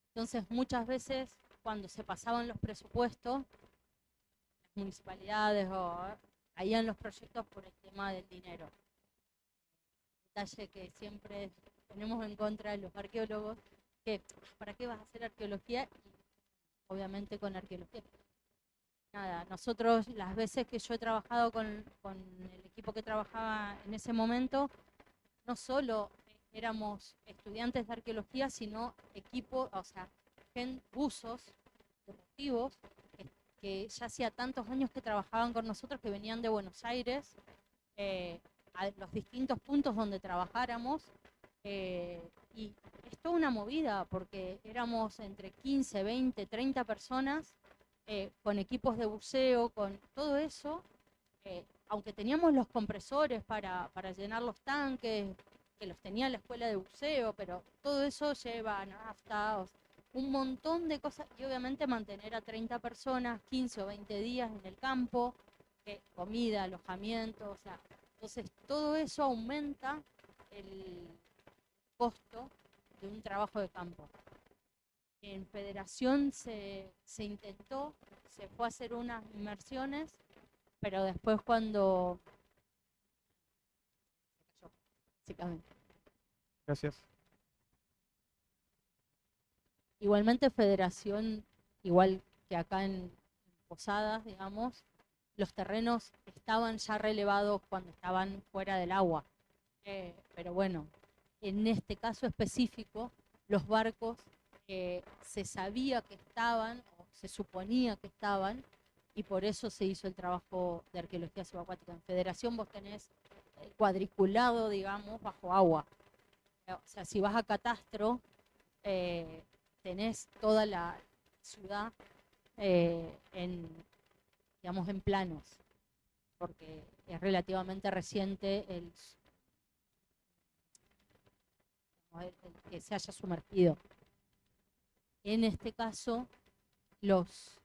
Entonces, muchas veces, cuando se pasaban los presupuestos, las municipalidades caían los proyectos por el tema del dinero. Detalle que siempre tenemos en contra de los arqueólogos, que ¿para qué vas a hacer arqueología? Y obviamente con arqueología. Nada, nosotros las veces que yo he trabajado con el equipo que trabajaba en ese momento, no solo éramos estudiantes de arqueología, sino equipo, o sea, buzos deportivos que ya hacía tantos años que trabajaban con nosotros, que venían de Buenos Aires, a los distintos puntos donde trabajáramos, y es toda una movida porque éramos entre 15, 20, 30 personas, con equipos de buceo, con todo eso, aunque teníamos los compresores para llenar los tanques, que los tenía la escuela de buceo, pero todo eso lleva nafta, un montón de cosas, y obviamente mantener a 30 personas 15 o 20 días en el campo, comida, alojamiento, o sea, entonces todo eso aumenta el costo de un trabajo de campo. En Federación se intentó, se fue a hacer unas inmersiones, pero después cuando se cayó, básicamente. Gracias. Igualmente Federación, igual que acá en Posadas, digamos, los terrenos estaban ya relevados cuando estaban fuera del agua. Pero bueno, en este caso específico, los barcos se sabía que estaban, o se suponía que estaban, y por eso se hizo el trabajo de arqueología subacuática. En Federación vos tenés cuadriculado, digamos, bajo agua. O sea, si vas a Catastro, tenés toda la ciudad digamos, en planos, porque es relativamente reciente el que se haya sumergido. En este caso, los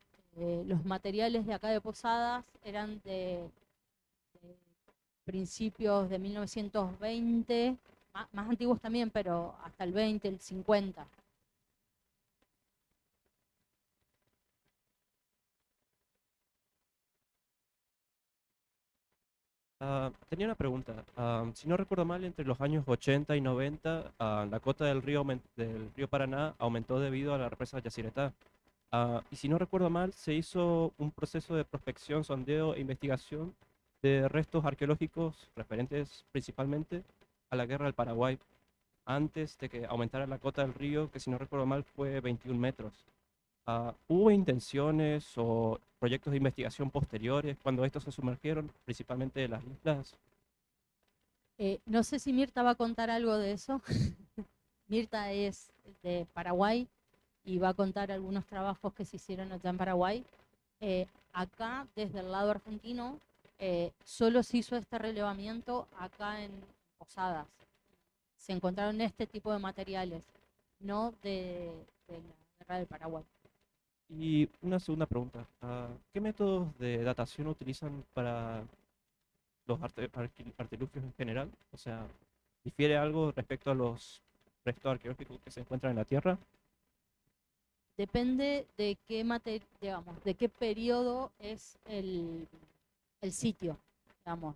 materiales de acá de Posadas eran de principios de 1920, más antiguos también, pero hasta el 20, el 50. Tenía una pregunta. Si no recuerdo mal, entre los años 80 y 90, la cota del río Paraná aumentó debido a la represa Yacyretá. Y si no recuerdo mal, se hizo un proceso de prospección, sondeo e investigación de restos arqueológicos referentes principalmente a la guerra del Paraguay, antes de que aumentara la cota del río, que si no recuerdo mal fue 21 metros. ¿Hubo intenciones o proyectos de investigación posteriores cuando estos se sumergieron, principalmente de las islas? No sé si Mirta va a contar algo de eso. Mirta es de Paraguay y va a contar algunos trabajos que se hicieron allá en Paraguay. Acá, desde el lado argentino, solo se hizo este relevamiento acá en Posadas. Se encontraron este tipo de materiales, no de la guerra del Paraguay. Y una segunda pregunta. ¿Qué métodos de datación utilizan para los artilugios en general? O sea, ¿difiere algo respecto a los restos arqueológicos que se encuentran en la Tierra? Depende de qué digamos, de qué periodo es el sitio, digamos.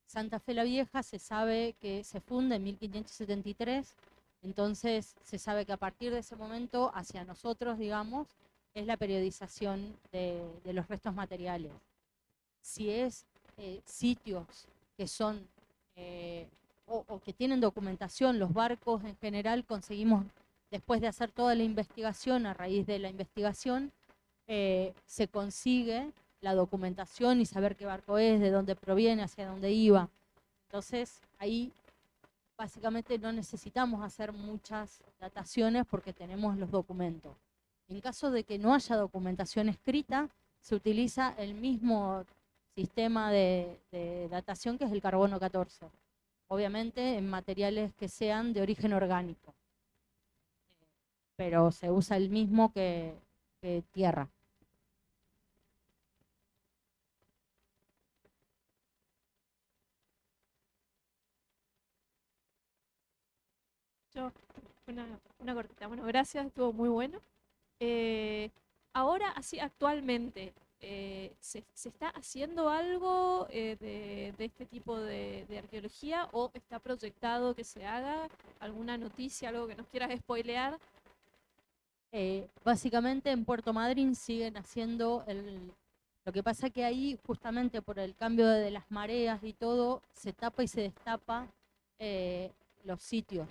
Santa Fe la Vieja se sabe que se funda en 1573, entonces se sabe que a partir de ese momento hacia nosotros, digamos, es la periodización de los restos materiales. Si es sitios que son o que tienen documentación, los barcos en general conseguimos, después de hacer toda la investigación, a raíz de la investigación, se consigue la documentación y saber qué barco es, de dónde proviene, hacia dónde iba. Entonces, ahí básicamente no necesitamos hacer muchas dataciones porque tenemos los documentos. En caso de que no haya documentación escrita, se utiliza el mismo sistema de datación que es el carbono 14. Obviamente en materiales que sean de origen orgánico. Pero se usa el mismo que tierra. Yo, una cortita. Bueno, gracias, estuvo muy bueno. Ahora, así actualmente, ¿se está haciendo algo de este tipo de arqueología o está proyectado que se haga? ¿Alguna noticia, algo que nos quieras spoilear? Básicamente en Puerto Madryn siguen haciendo lo que pasa que ahí justamente por el cambio de las mareas y todo, se tapa y se destapa los sitios.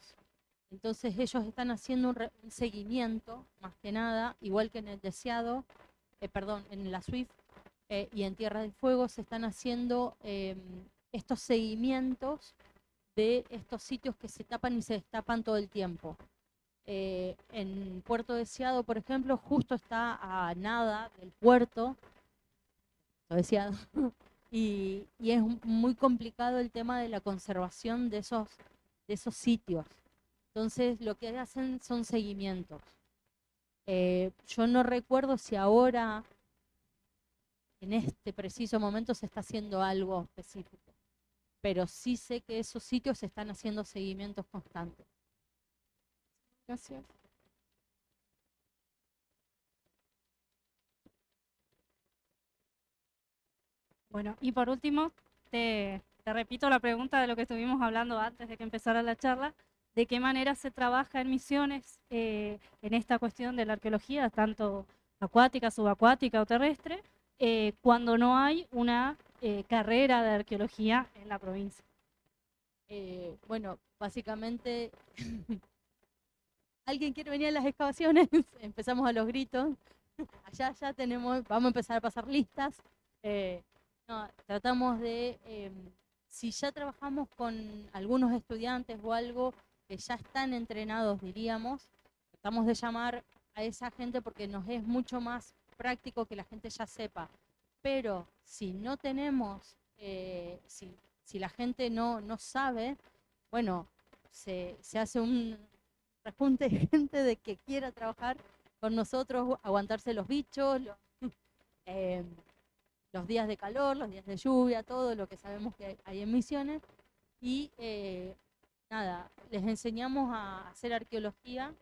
Entonces ellos están haciendo un seguimiento, más que nada, igual que en el Deseado, perdón, en la Swift y en Tierra del Fuego se están haciendo estos seguimientos de estos sitios que se tapan y se destapan todo el tiempo. En Puerto Deseado, por ejemplo, justo está a nada del puerto, Deseado, y es muy complicado el tema de la conservación de esos sitios. Entonces lo que hacen son seguimientos. Yo no recuerdo si ahora, en este preciso momento, se está haciendo algo específico, pero sí sé que esos sitios se están haciendo seguimientos constantes. Gracias. Bueno, y por último, te repito la pregunta de lo que estuvimos hablando antes de que empezara la charla. ¿De qué manera se trabaja en Misiones en esta cuestión de la arqueología, tanto acuática, subacuática o terrestre, cuando no hay una carrera de arqueología en la provincia? Bueno, básicamente, ¿alguien quiere venir a las excavaciones? Empezamos a los gritos. Allá ya tenemos, vamos a empezar a pasar listas. No, tratamos de, si ya trabajamos con algunos estudiantes o algo que ya están entrenados, diríamos, tratamos de llamar a esa gente porque nos es mucho más práctico que la gente ya sepa. Pero si no tenemos, si la gente no sabe, bueno, se hace un rejunte de gente de que quiera trabajar con nosotros, aguantarse los bichos, los días de calor, los días de lluvia, todo lo que sabemos que hay en Misiones. Y nada, les enseñamos a hacer arqueología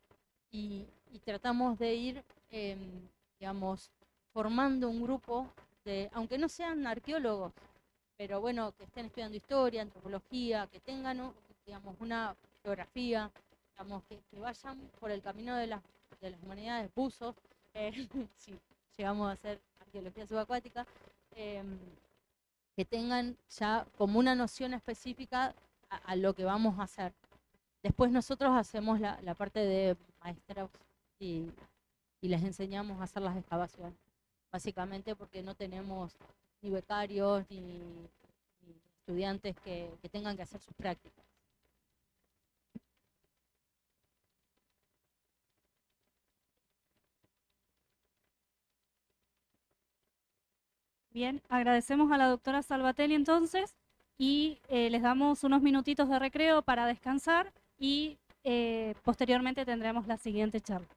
y tratamos de ir, digamos, formando un grupo de, aunque no sean arqueólogos, pero bueno, que estén estudiando historia, antropología, que tengan, digamos, una geografía, digamos, que vayan por el camino de las humanidades, buzos, si llegamos a hacer arqueología subacuática, que tengan ya como una noción específica a lo que vamos a hacer. Después nosotros hacemos la parte de maestros y y les enseñamos a hacer las excavaciones. Básicamente porque no tenemos ni becarios ni estudiantes que tengan que hacer sus prácticas. Bien, agradecemos a la doctora Salvatelli entonces y les damos unos minutitos de recreo para descansar y posteriormente tendremos la siguiente charla.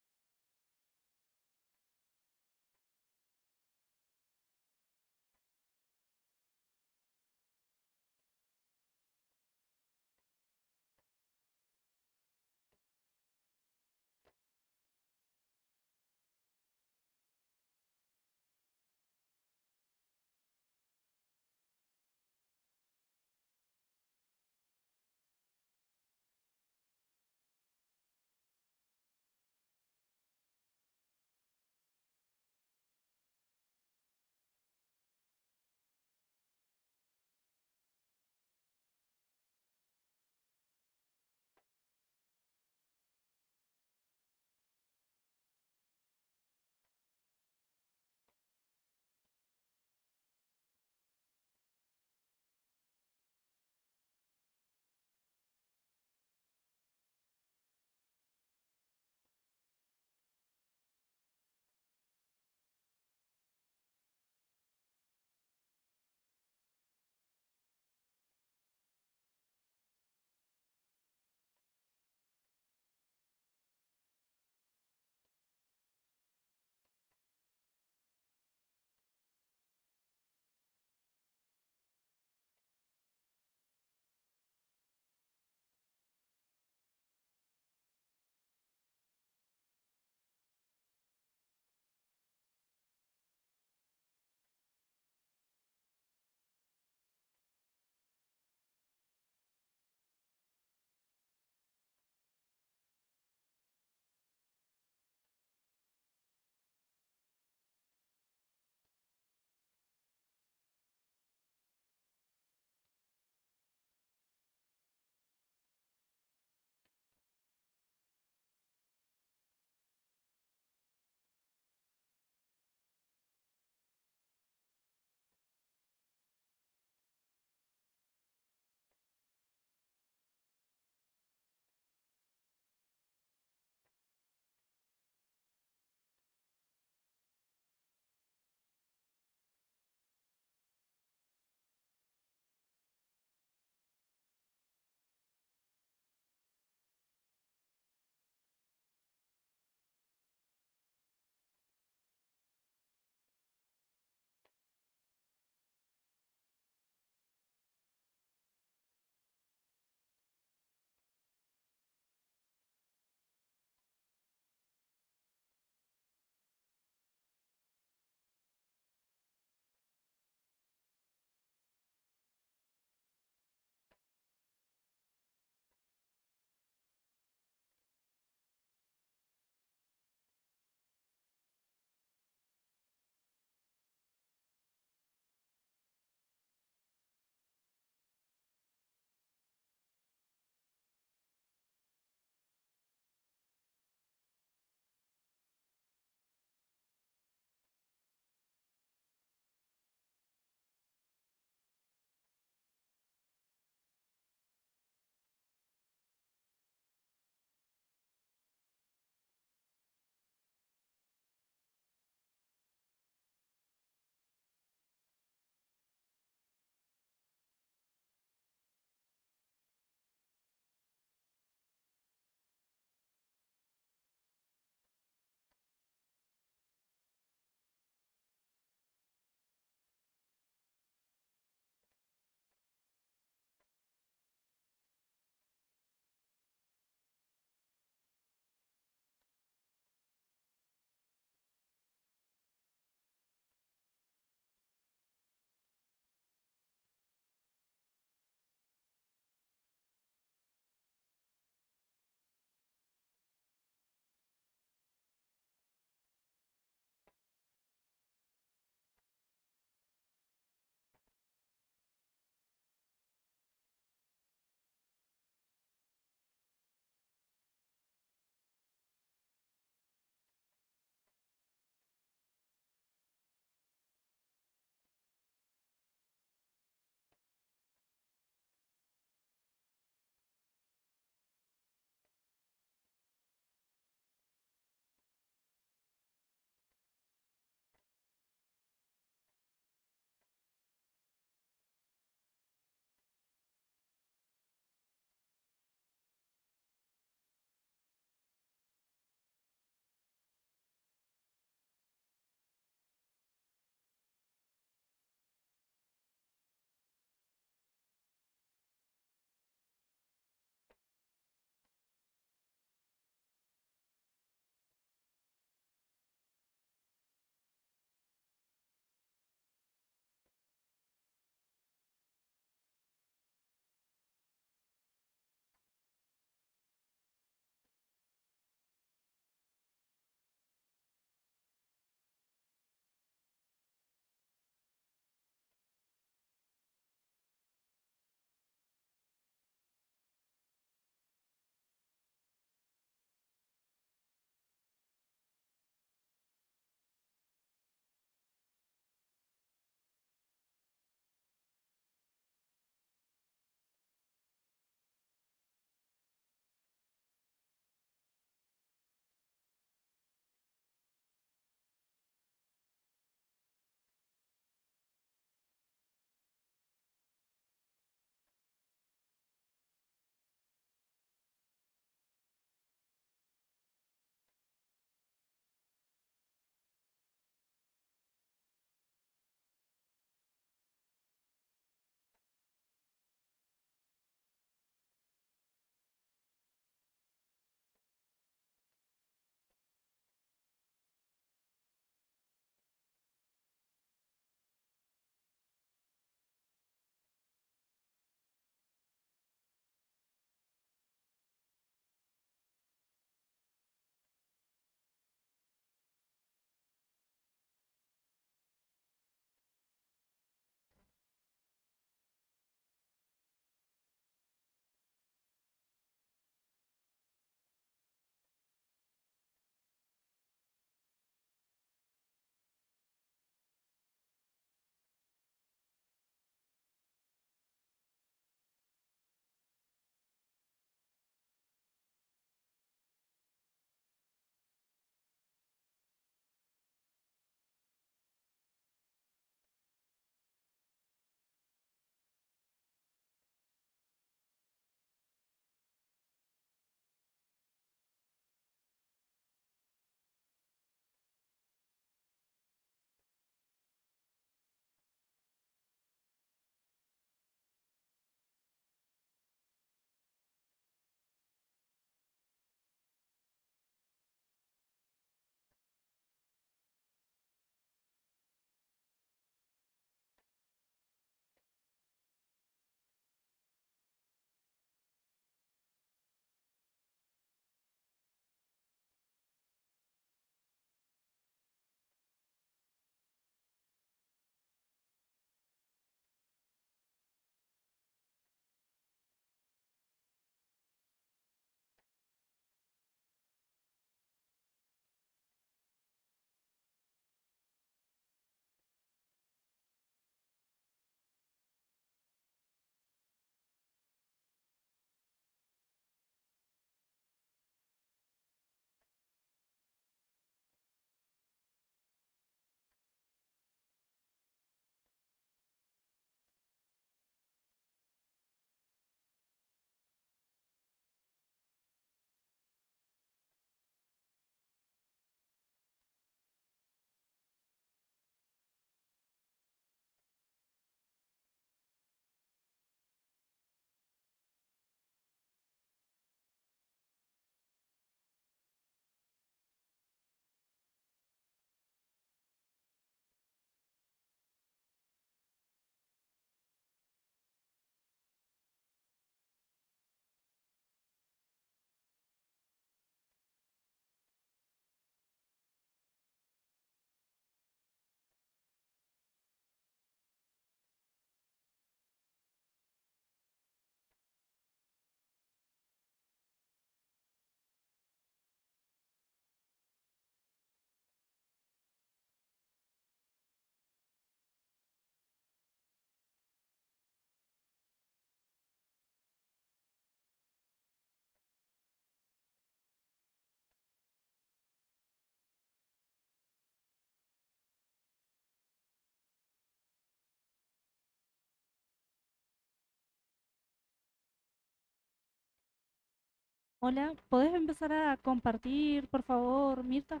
Hola, ¿podés empezar a compartir, por favor, Mirta?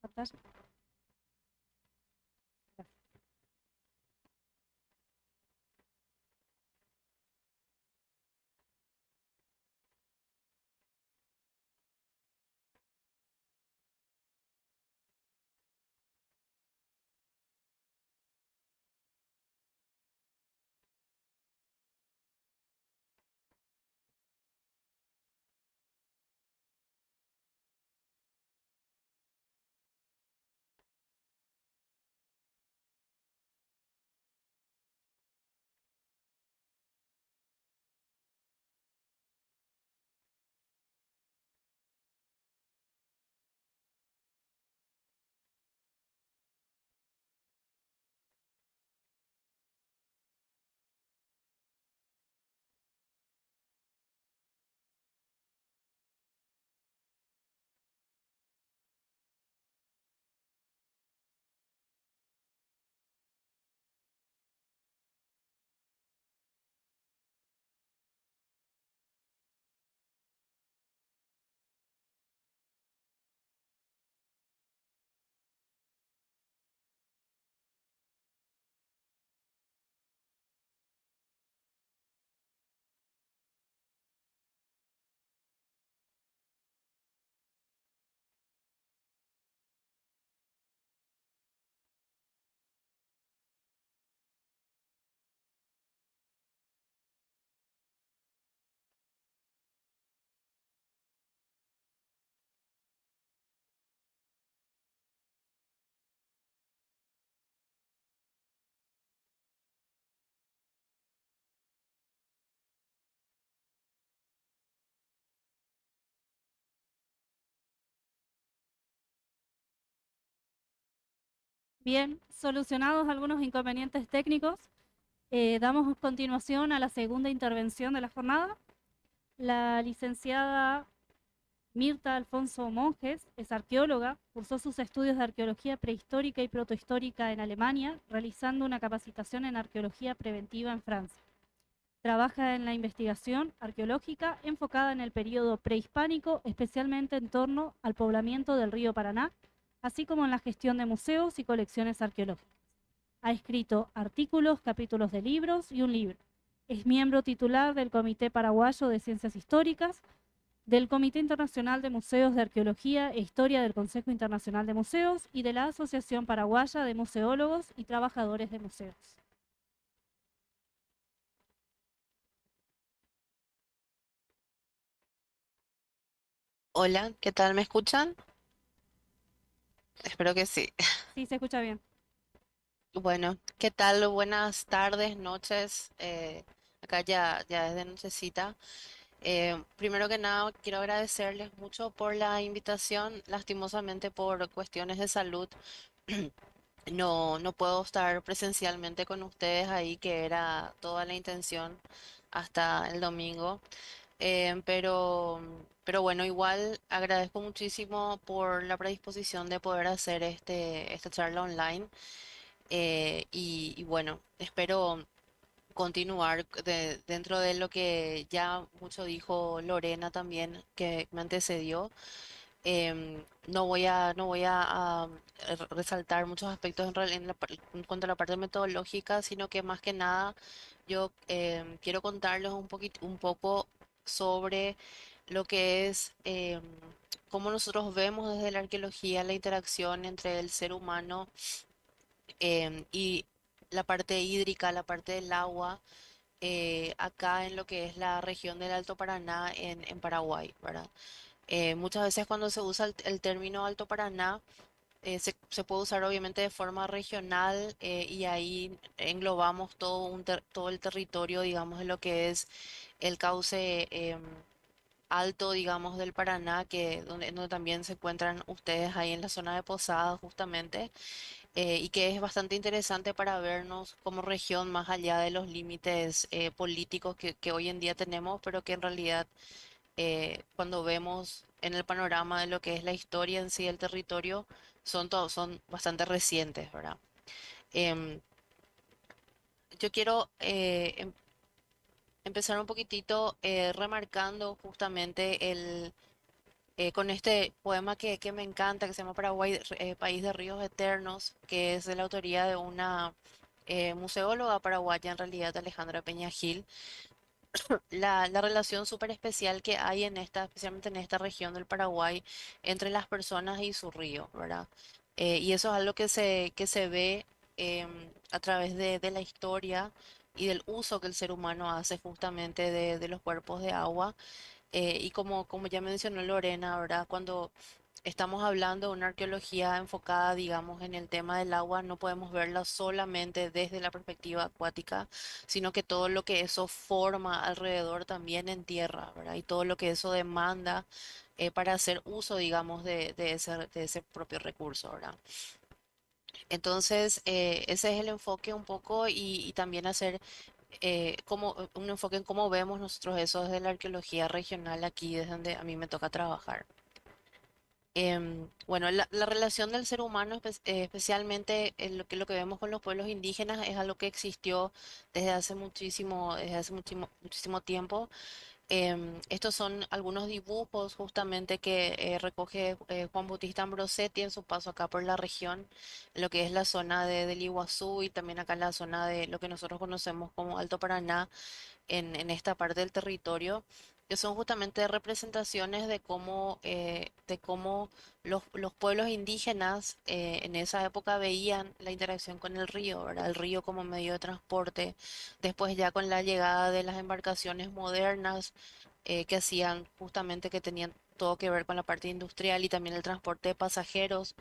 Pantalla. Bien, solucionados algunos inconvenientes técnicos, damos continuación a la segunda intervención de la jornada. La licenciada Mirta Alfonso Monjes es arqueóloga, cursó sus estudios de arqueología prehistórica y protohistórica en Alemania, realizando una capacitación en arqueología preventiva en Francia. Trabaja en la investigación arqueológica enfocada en el periodo prehispánico, especialmente en torno al poblamiento del río Paraná, así como en la gestión de museos y colecciones arqueológicas. Ha escrito artículos, capítulos de libros y un libro. Es miembro titular del Comité Paraguayo de Ciencias Históricas, del Comité Internacional de Museos de Arqueología e Historia del Consejo Internacional de Museos y de la Asociación Paraguaya de Museólogos y Trabajadores de Museos. Hola, ¿qué tal? ¿Me escuchan? Espero que sí. Sí, se escucha bien. Bueno, ¿qué tal? Buenas tardes, noches. Acá ya es de nochecita. Primero que nada, quiero agradecerles mucho por la invitación. Lastimosamente, por cuestiones de salud, no puedo estar presencialmente con ustedes ahí, que era toda la intención hasta el domingo. Pero bueno, igual agradezco muchísimo por la predisposición de poder hacer esta charla online. Y bueno, espero continuar dentro de lo que ya mucho dijo Lorena también, que me antecedió. No voy a resaltar muchos aspectos en cuanto a la parte metodológica, sino que más que nada yo quiero contarles un poco sobre lo que es cómo nosotros vemos desde la arqueología la interacción entre el ser humano y la parte hídrica, la parte del agua, acá en lo que es la región del Alto Paraná en Paraguay, ¿verdad? Muchas veces cuando se usa el término Alto Paraná, se puede usar obviamente de forma regional, y ahí englobamos todo el territorio, digamos, de lo que es el cauce alto, digamos, del Paraná, donde también se encuentran ustedes ahí en la zona de Posadas, justamente, y que es bastante interesante para vernos como región más allá de los límites políticos que hoy en día tenemos, pero que en realidad cuando vemos en el panorama de lo que es la historia en sí del territorio, son bastante recientes, ¿verdad? Em, yo quiero empezar un poquitito remarcando justamente con este poema que me encanta, que se llama Paraguay, País de Ríos Eternos, que es de la autoría de una museóloga paraguaya, en realidad, Alejandra Peña Gil. La relación súper especial que hay en esta, especialmente en esta región del Paraguay, entre las personas y su río, ¿verdad? Y eso es algo que se ve a través de la historia y del uso que el ser humano hace justamente de los cuerpos de agua. Y como ya mencionó Lorena, ¿verdad? Cuando estamos hablando de una arqueología enfocada, digamos, en el tema del agua, no podemos verla solamente desde la perspectiva acuática, sino que todo lo que eso forma alrededor también en tierra, ¿verdad? Y todo lo que eso demanda para hacer uso, digamos, de ese propio recurso, ¿verdad? Entonces, ese es el enfoque un poco y también hacer como un enfoque en cómo vemos nosotros eso desde la arqueología regional aquí, desde donde a mí me toca trabajar. Bueno, la relación del ser humano, especialmente en lo que vemos con los pueblos indígenas, es algo que existió desde hace muchísimo, muchísimo tiempo. Estos son algunos dibujos justamente que recoge Juan Bautista Ambrosetti en su paso acá por la región, en lo que es la zona del Iguazú y también acá en la zona de lo que nosotros conocemos como Alto Paraná en esta parte del territorio, que son justamente representaciones de cómo los pueblos indígenas en esa época veían la interacción con el río, ¿verdad? El río como medio de transporte. Después ya con la llegada de las embarcaciones modernas que hacían justamente que tenían todo que ver con la parte industrial y también el transporte de pasajeros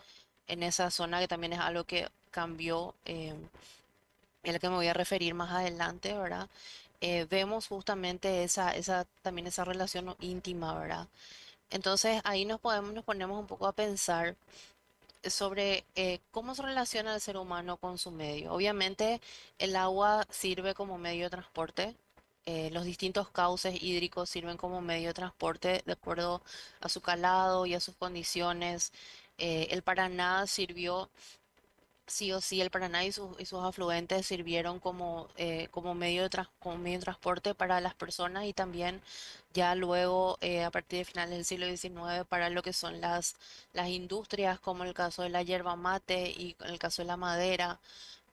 en esa zona, que también es algo que cambió, en la que me voy a referir más adelante, ¿verdad? Vemos justamente también esa relación íntima, ¿verdad? Entonces ahí nos ponemos un poco a pensar sobre cómo se relaciona el ser humano con su medio. Obviamente el agua sirve como medio de transporte. Los distintos cauces hídricos sirven como medio de transporte de acuerdo a su calado y a sus condiciones. El Paraná sirvió sí o sí, el Paraná y sus afluentes sirvieron como medio como medio de transporte para las personas y también ya luego, a partir de finales del siglo XIX, para lo que son las industrias, como el caso de la yerba mate y el caso de la madera.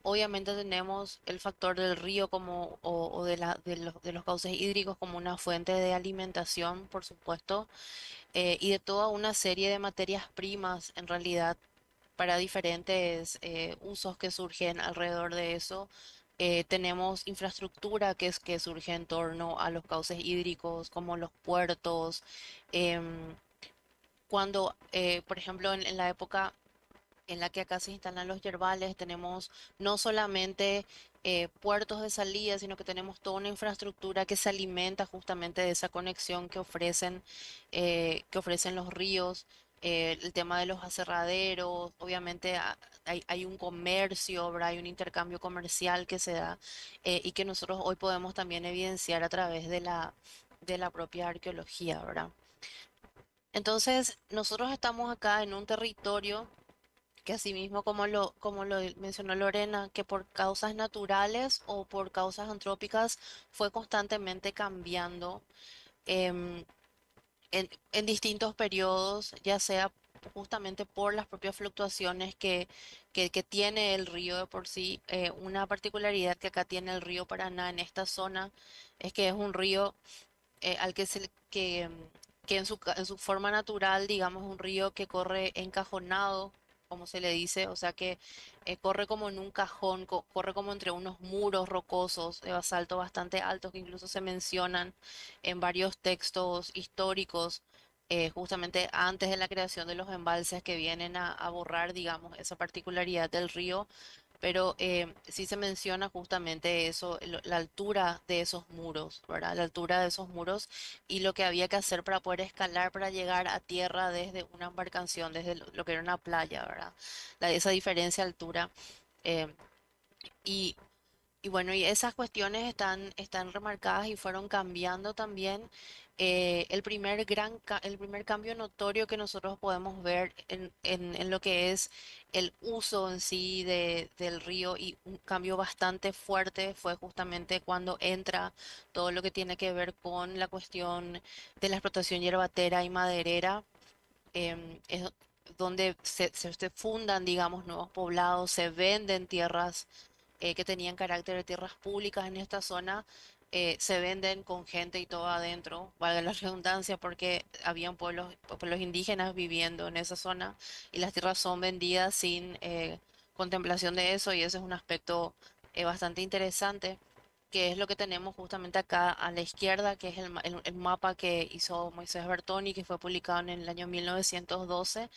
Obviamente tenemos el factor del río o de los cauces hídricos como una fuente de alimentación, por supuesto, y de toda una serie de materias primas en realidad para diferentes usos que surgen alrededor de eso. Tenemos infraestructura que surge en torno a los cauces hídricos, como los puertos. em, por ejemplo, en la época en la que acá se instalan los yerbales, tenemos no solamente puertos de salida, sino que tenemos toda una infraestructura que se alimenta justamente de esa conexión que ofrecen los ríos. El tema de los aserraderos, obviamente hay un comercio, ¿verdad? Hay un intercambio comercial que se da y que nosotros hoy podemos también evidenciar a través de la propia arqueología, ¿verdad? Entonces, nosotros estamos acá en un territorio que asimismo, como lo mencionó Lorena, que por causas naturales o por causas antrópicas fue constantemente cambiando em, en distintos periodos, ya sea justamente por las propias fluctuaciones que tiene el río de por sí. Una particularidad que acá tiene el río Paraná en esta zona es que es un río al que que en su forma natural, digamos, un río que corre encajonado, como se le dice, o sea que corre como en un cajón, corre como entre unos muros rocosos de basalto bastante altos que incluso se mencionan en varios textos históricos. Justamente antes de la creación de los embalses que vienen a borrar, digamos, esa particularidad del río, pero sí se menciona justamente eso, la altura de esos muros, ¿verdad? La altura de esos muros y lo que había que hacer para poder escalar, para llegar a tierra desde una embarcación, desde lo que era una playa, ¿verdad? Esa diferencia de altura. eh, y Y bueno, y esas cuestiones están remarcadas y fueron cambiando también. El primer cambio notorio que nosotros podemos ver en lo que es el uso en sí del río, y un cambio bastante fuerte fue justamente cuando entra todo lo que tiene que ver con la cuestión de la explotación yerbatera y maderera. Es donde se fundan, digamos, nuevos poblados, se venden tierras que tenían carácter de tierras públicas en esta zona, se venden con gente y todo adentro, valga la redundancia, porque habían pueblos indígenas viviendo en esa zona y las tierras son vendidas sin contemplación de eso, y ese es un aspecto bastante interesante, que es lo que tenemos justamente acá a la izquierda, que es el mapa que hizo Moisés Bertoni, que fue publicado en el año 1912,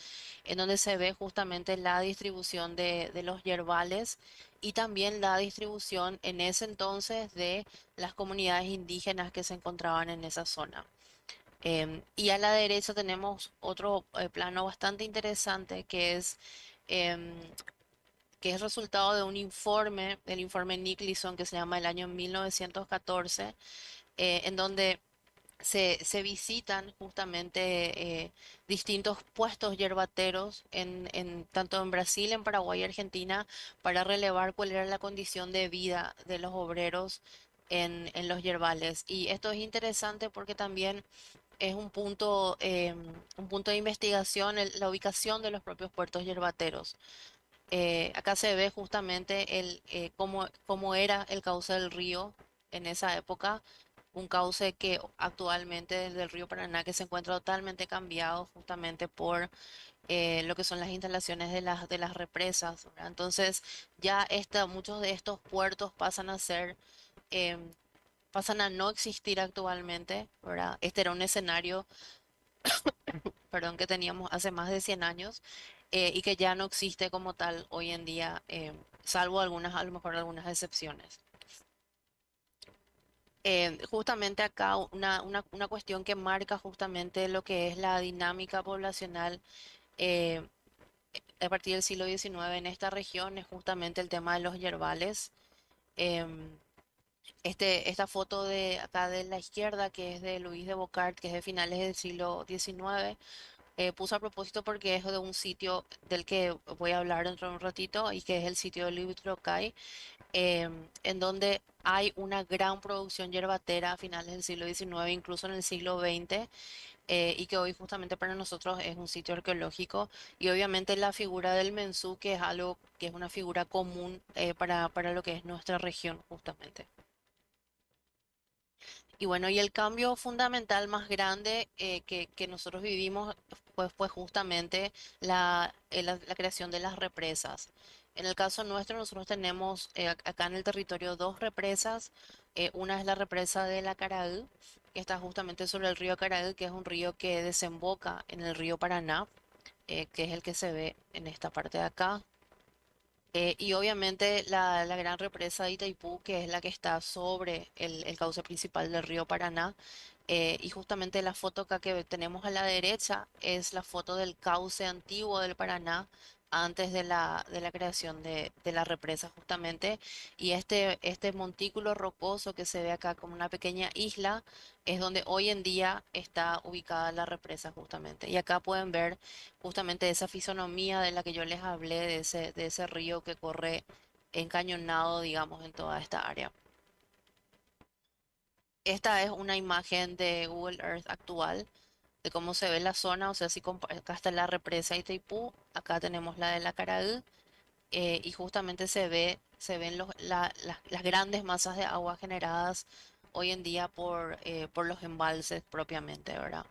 en donde se ve justamente la distribución de los yerbales y también la distribución en ese entonces de las comunidades indígenas que se encontraban en esa zona. Y a la derecha tenemos otro plano bastante interesante, em, que es resultado de un informe, el informe Nicholson, que se llama el año 1914, en donde se visitan justamente distintos puestos yerbateros tanto en Brasil, en Paraguay y Argentina, para relevar cuál era la condición de vida de los obreros en los yerbales. Y esto es interesante porque también es un punto de investigación, la ubicación de los propios puertos yerbateros. Acá se ve justamente cómo era el cauce del río en esa época, un cauce que actualmente desde el río Paraná, que se encuentra totalmente cambiado justamente por lo que son las instalaciones de las represas, ¿verdad? Entonces ya muchos de estos puertos em, pasan a no existir actualmente, ¿verdad? Este era un escenario, perdón, que teníamos hace más de 100 años, y que ya no existe como tal hoy en día, salvo a lo mejor algunas excepciones. Justamente acá una cuestión que marca justamente lo que es la dinámica poblacional eh, a partir del siglo XIX en esta región es justamente el tema de los yerbales. Em, esta foto de acá de la izquierda, que es de Luis de Bocart, que es de finales del siglo XIX, puse a propósito porque es de un sitio del que voy a hablar dentro de un ratito, y que es el sitio de Liutrocay, en donde hay una gran producción yerbatera a finales del siglo XIX, incluso en el siglo XX, y que hoy justamente para nosotros es un sitio arqueológico. Y obviamente la figura del mensú, que es algo que es una figura común para lo que es nuestra región justamente. Y bueno, y el cambio fundamental más grande que nosotros vivimos fue justamente la creación de las represas. En el caso nuestro, nosotros tenemos acá en el territorio dos represas. Una es la represa de la Caraí, que está justamente sobre el río Caraí, que es un río que desemboca en el río Paraná, que es el que se ve en esta parte de acá. Y obviamente la gran represa de Itaipú, que es la que está sobre el cauce principal del río Paraná. Y justamente la foto acá que tenemos a la derecha es la foto del cauce antiguo del Paraná antes de la creación de la represa justamente. Y este montículo rocoso que se ve acá como una pequeña isla es donde hoy en día está ubicada la represa justamente. Y acá pueden ver justamente esa fisonomía de la que yo les hablé, de ese río que corre encañonado, digamos, en toda esta área. Esta es una imagen de Google Earth actual de cómo se ve la zona, o sea, si acá está la represa Itaipú, acá tenemos la de la Caraí, y justamente se ven las grandes masas de agua generadas hoy en día por los embalses propiamente, ¿verdad?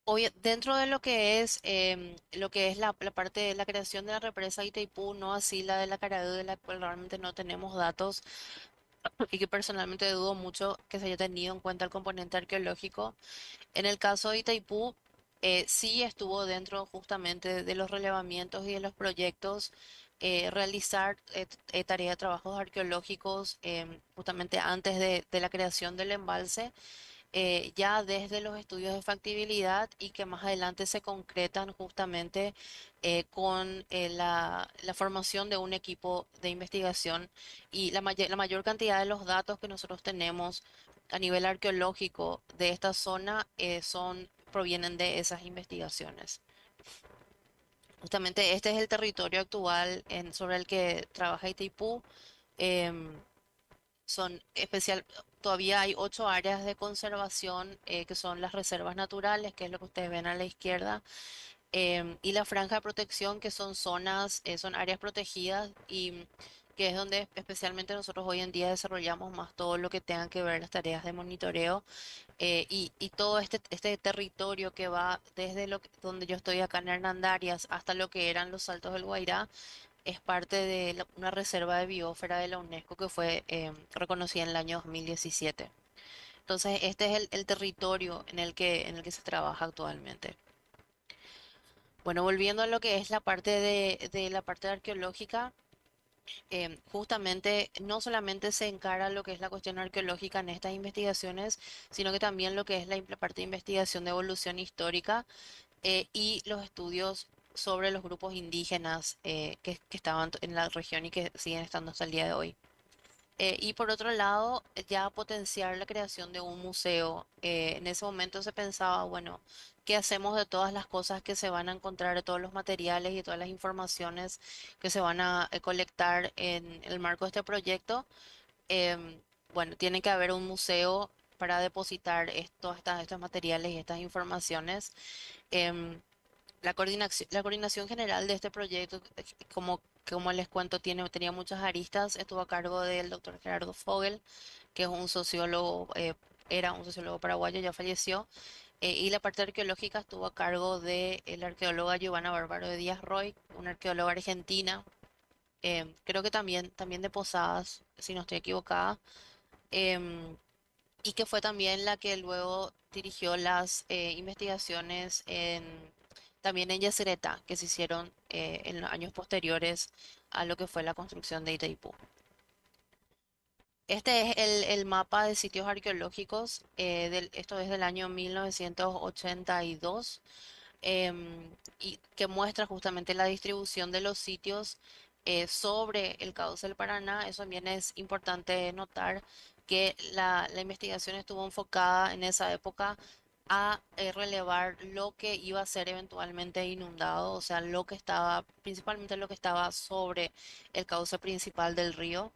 Hoy, dentro de lo que es la parte de la creación de la represa Itaipú, no así la de la Caraí, de la cual realmente no tenemos datos, y que personalmente dudo mucho que se haya tenido en cuenta el componente arqueológico. En el caso de Itaipú, sí estuvo dentro justamente de los relevamientos y de los proyectos, realizar tareas de trabajos arqueológicos justamente antes de la creación del embalse. ya desde los estudios de factibilidad y que más adelante se concretan justamente con la formación de un equipo de investigación y la mayor cantidad de los datos que nosotros tenemos a nivel arqueológico de esta zona provienen de esas investigaciones. Justamente este es el territorio actual sobre el que trabaja Itaipú. em, Todavía hay 8 áreas de conservación que son las reservas naturales, que es lo que ustedes ven a la izquierda, y la franja de protección, que son zonas, son áreas protegidas y que es donde especialmente nosotros hoy en día desarrollamos más todo lo que tenga que ver las tareas de monitoreo y todo este territorio que va desde donde yo estoy acá en Hernandarias hasta lo que eran los Saltos del Guairá es parte de una reserva de biosfera de la UNESCO que fue reconocida en el año 2017. Entonces, este es el territorio en el que se trabaja actualmente. Bueno, volviendo a lo que es la parte de la parte arqueológica, justamente no solamente se encara lo que es la cuestión arqueológica en estas investigaciones, sino que también lo que es la parte de investigación de evolución histórica y los estudios sobre los grupos indígenas que estaban en la región y que siguen estando hasta el día de hoy. Y por otro lado, ya potenciar la creación de un museo. En ese momento se pensaba, bueno, ¿qué hacemos de todas las cosas que se van a encontrar, de todos los materiales y todas las informaciones que se van a colectar en el marco de este proyecto? Em, bueno, tiene que haber un museo para depositar estos materiales y estas informaciones. Em, la coordinación general de este proyecto, como les cuento, tenía muchas aristas. Estuvo a cargo del doctor Gerardo Fogel, que es un sociólogo, era un sociólogo paraguayo, ya falleció. Y la parte arqueológica estuvo a cargo de la arqueóloga Giovanna Bárbaro de Díaz Roy, una arqueóloga argentina, creo que también de Posadas, si no estoy equivocada. em, y que fue también la que luego dirigió las investigaciones también en Yacyretá, que se hicieron en los años posteriores a lo que fue la construcción de Itaipú. Este es el mapa de sitios arqueológicos, esto es del año 1982 y que muestra justamente la distribución de los sitios sobre el cauce del Paraná. Eso también es importante notar que la investigación estuvo enfocada en esa época a relevar lo que iba a ser eventualmente inundado, o sea, principalmente lo que estaba sobre el cauce principal del río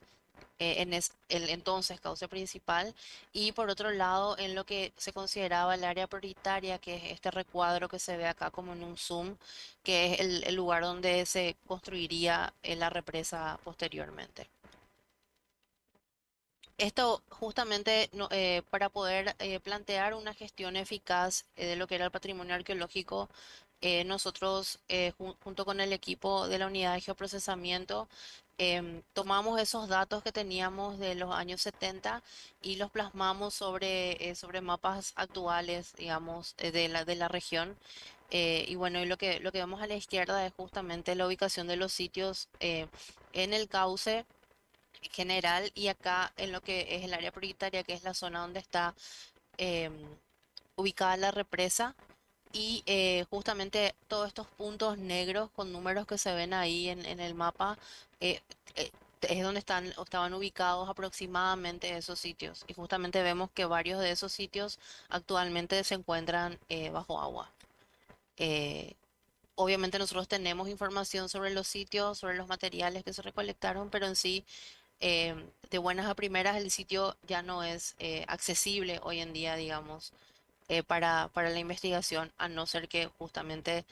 el entonces cauce principal, y por otro lado en lo que se consideraba el área prioritaria, que es este recuadro que se ve acá como en un zoom, que es el lugar donde se construiría la represa posteriormente. Esto justamente para poder plantear una gestión eficaz de lo que era el patrimonio arqueológico, nosotros junto con el equipo de la unidad de geoprocesamiento tomamos esos datos que teníamos de los años 70 y los plasmamos sobre mapas actuales, digamos, de la región. Y bueno, y lo que vemos a la izquierda es justamente la ubicación de los sitios en el cauce general y acá en lo que es el área prioritaria, que es la zona donde está em, ubicada la represa. Y justamente todos estos puntos negros con números que se ven ahí en el mapa eh, eh, es donde estaban ubicados aproximadamente esos sitios. Y justamente vemos que varios de esos sitios actualmente se encuentran bajo agua. Eh, Obviamente nosotros tenemos información sobre los sitios, sobre los materiales que se recolectaron, pero en sí de buenas a primeras el sitio ya no es accesible hoy en día, digamos, para la investigación, a no ser que justamente,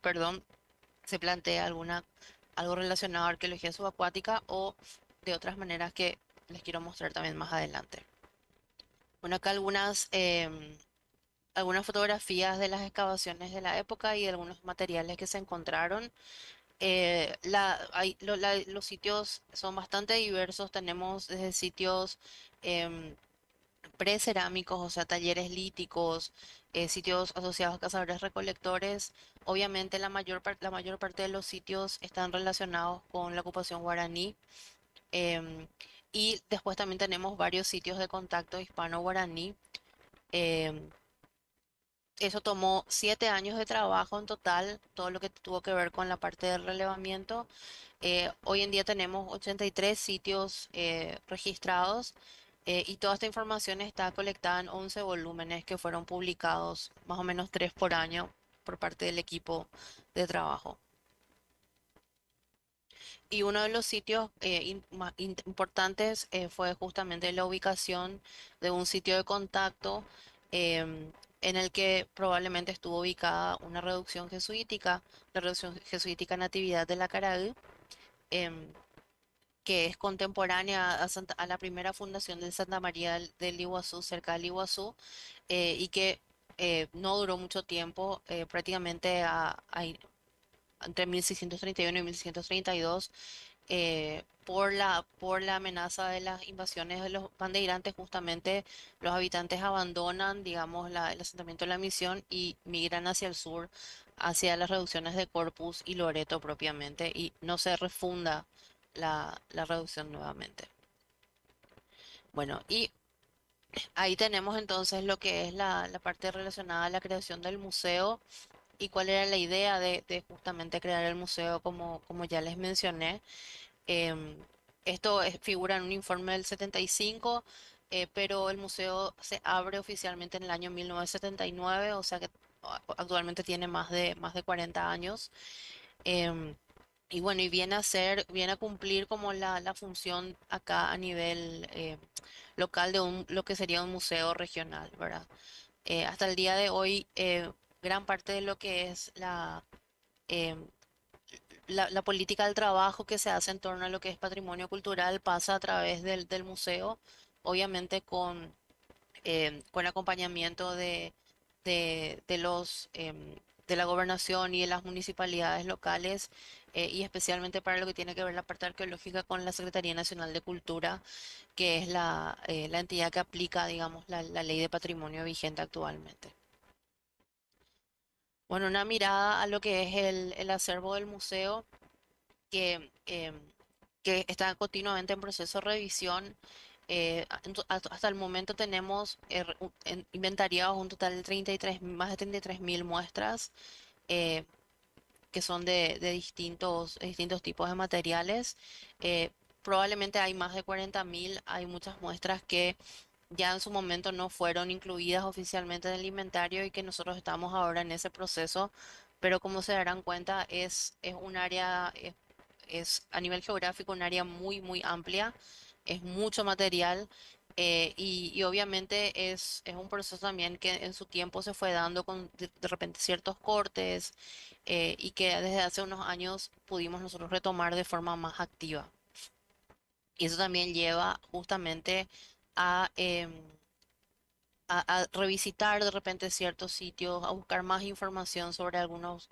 perdón, se plantee algo relacionado a arqueología subacuática o de otras maneras que les quiero mostrar también más adelante. Bueno, acá algunas fotografías de las excavaciones de la época y de algunos materiales que se encontraron. Los sitios son bastante diversos. Tenemos desde sitios em, precerámicos, o sea, talleres líticos, sitios asociados a cazadores recolectores. Obviamente la mayor parte de los sitios están relacionados con la ocupación guaraní. em, Y después también tenemos varios sitios de contacto hispano-guaraní. Em, Eso tomó 7 años de trabajo en total, todo lo que tuvo que ver con la parte del relevamiento. Hoy en día tenemos 83 sitios registrados, y toda esta información está colectada en 11 volúmenes que fueron publicados, más o menos 3 por año, por parte del equipo de trabajo. Y uno de los sitios más importantes fue justamente la ubicación de un sitio de contacto, en el que probablemente estuvo ubicada una reducción jesuítica, la reducción jesuítica Natividad de la Caraí, em, que es contemporánea a la primera fundación de Santa María del Iguazú, cerca del Iguazú, y que no duró mucho tiempo, prácticamente entre 1631 y 1632, por la amenaza de las invasiones de los bandeirantes. Justamente los habitantes abandonan, digamos, el asentamiento de la misión y migran hacia el sur, hacia las reducciones de Corpus y Loreto propiamente, y no se refunda la reducción nuevamente. Bueno, y ahí tenemos entonces lo que es la parte relacionada a la creación del museo y cuál era la idea de justamente crear el museo, como ya les mencioné. Em, Esto figura en un informe del 75, pero el museo se abre oficialmente en el año 1979, o sea que actualmente tiene más de 40 años. Em, y bueno, y viene a cumplir como la función acá a nivel local de lo que sería un museo regional, ¿verdad? Hasta el día de hoy, gran parte de lo que es em, la política del trabajo que se hace en torno a lo que es patrimonio cultural pasa a través del museo, obviamente con acompañamiento de de la gobernación y de las municipalidades locales, y especialmente para lo que tiene que ver la parte arqueológica con la Secretaría Nacional de Cultura, que es la entidad que aplica, digamos, la ley de patrimonio vigente actualmente. Bueno, una mirada a lo que es el acervo del museo, que está continuamente en proceso de revisión. Hasta el momento tenemos inventariados un total de más de 33.000 muestras, eh, que son de distintos tipos de materiales. Eh, Probablemente hay más de 40.000. Hay muchas muestras que ya en su momento no fueron incluidas oficialmente en el inventario y que nosotros estamos ahora en ese proceso, pero como se darán cuenta, es un área, es a nivel geográfico un área muy, muy amplia, es mucho material, y obviamente es un proceso también que en su tiempo se fue dando con de repente ciertos cortes, y que desde hace unos años pudimos nosotros retomar de forma más activa. Y eso también lleva justamente a, a revisitar de repente ciertos sitios, a buscar más información sobre algunos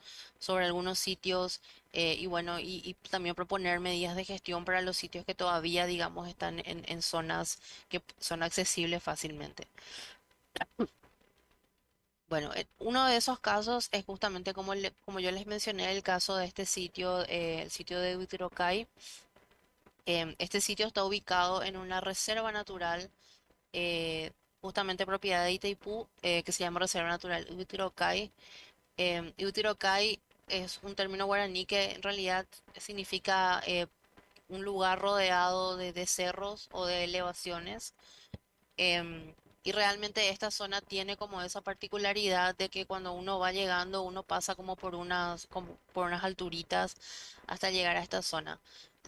sitios, y bueno, y también proponer medidas de gestión para los sitios que todavía, digamos, están en zonas que son accesibles fácilmente. Bueno, uno de esos casos es justamente como yo les mencioné, el caso de este sitio, el sitio de Huitrocay. Este sitio está ubicado en una reserva natural, eh, justamente propiedad de Itaipú, que se llama Reserva Natural Huitrocay. Huitrocay es un término guaraní que en realidad significa un lugar rodeado de cerros o de elevaciones. Y realmente esta zona tiene como esa particularidad de que cuando uno va llegando, uno pasa como por unas alturitas hasta llegar a esta zona.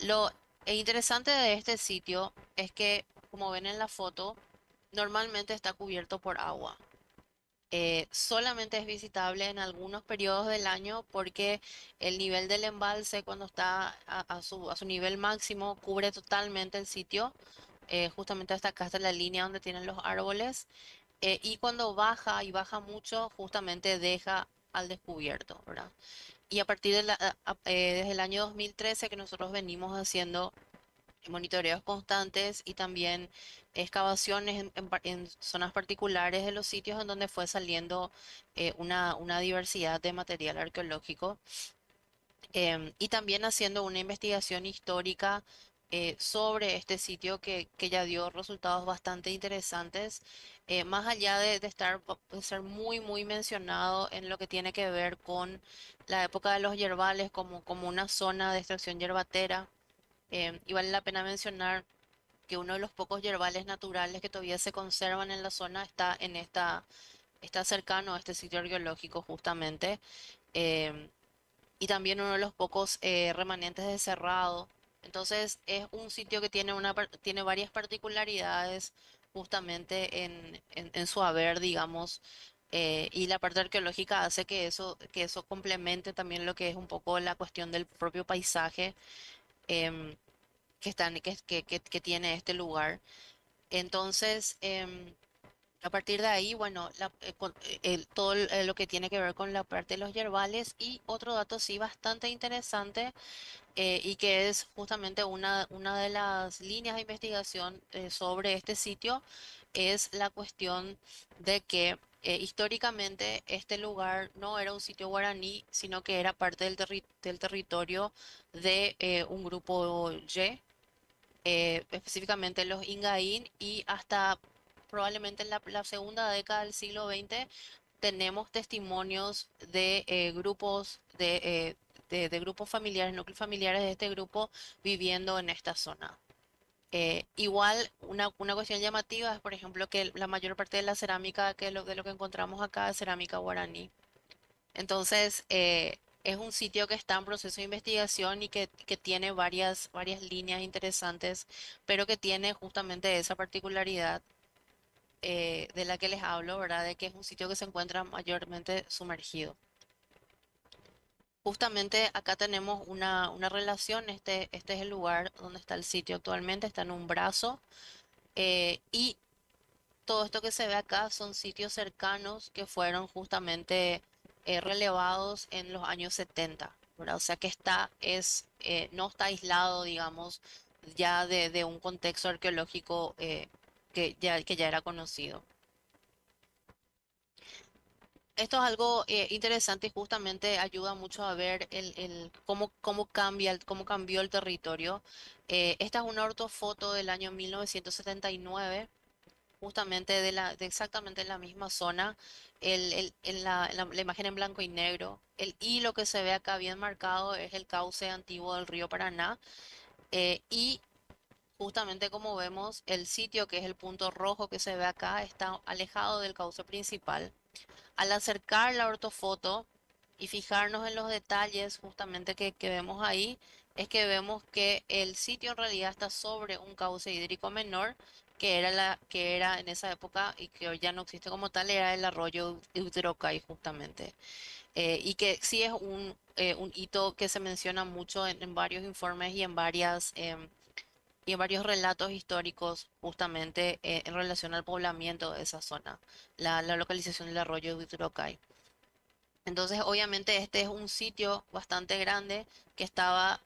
Lo interesante de este sitio es que, como ven en la foto, normalmente está cubierto por agua. Solamente es visitable en algunos periodos del año porque el nivel del embalse, cuando está a su nivel máximo, cubre totalmente el sitio, justamente hasta acá está la línea donde tienen los árboles, y cuando baja y baja mucho, justamente deja al descubierto, ¿verdad? Y a partir desde el año 2013 que nosotros venimos haciendo monitoreos constantes y también excavaciones en zonas particulares de los sitios en donde fue saliendo una diversidad de material arqueológico, y también haciendo una investigación histórica sobre este sitio que ya dio resultados bastante interesantes, más allá de ser muy, muy mencionado en lo que tiene que ver con la época de los yerbales como una zona de extracción yerbatera. Y vale la pena mencionar que uno de los pocos yerbales naturales que todavía se conservan en la zona está cercano a este sitio arqueológico justamente. em, y también uno de los pocos remanentes de cerrado. Entonces es un sitio que tiene, tiene varias particularidades justamente en su haber, digamos, y la parte arqueológica hace que eso complemente también lo que es un poco la cuestión del propio paisaje em, que tiene este lugar. Entonces, a partir de ahí, bueno, todo lo que tiene que ver con la parte de los yerbales y otro dato sí bastante interesante y que es justamente una de las líneas de investigación sobre este sitio es la cuestión de que históricamente este lugar no era un sitio guaraní, sino que era parte del territorio de un grupo Y, específicamente los Ingaín, y hasta probablemente en la segunda década del siglo XX tenemos testimonios de grupos de grupos familiares, núcleos familiares de este grupo viviendo en esta zona. Igual, una cuestión llamativa es, por ejemplo, que la mayor parte de la cerámica de lo que encontramos acá es cerámica guaraní. Entonces, es un sitio que está en proceso de investigación y que tiene varias líneas interesantes, pero que tiene justamente esa particularidad de la que les hablo, ¿verdad? De que es un sitio que se encuentra mayormente sumergido. Justamente acá tenemos una relación, este es el lugar donde está el sitio actualmente, está en un brazo, y todo esto que se ve acá son sitios cercanos que fueron justamente relevados en los años 70, ¿verdad? O sea que no está aislado, digamos, ya de un contexto arqueológico que ya era conocido. Esto es algo interesante y justamente ayuda mucho a ver cómo cambió el territorio. Esta es una ortofoto del año 1979, justamente de exactamente la misma zona, la imagen en blanco y negro. El hilo que se ve acá bien marcado es el cauce antiguo del río Paraná. Y justamente como vemos, el sitio, que es el punto rojo que se ve acá, está alejado del cauce principal. Al acercar la ortofoto y fijarnos en los detalles justamente que vemos ahí, es que vemos que el sitio en realidad está sobre un cauce hídrico menor, que era en esa época y que hoy ya no existe como tal, era el arroyo Uterocay justamente. Y que sí es un hito que se menciona mucho en varios informes y en varios relatos históricos justamente en relación al poblamiento de esa zona, la localización del arroyo Uterocay. Entonces, obviamente, este es un sitio bastante grande que estaba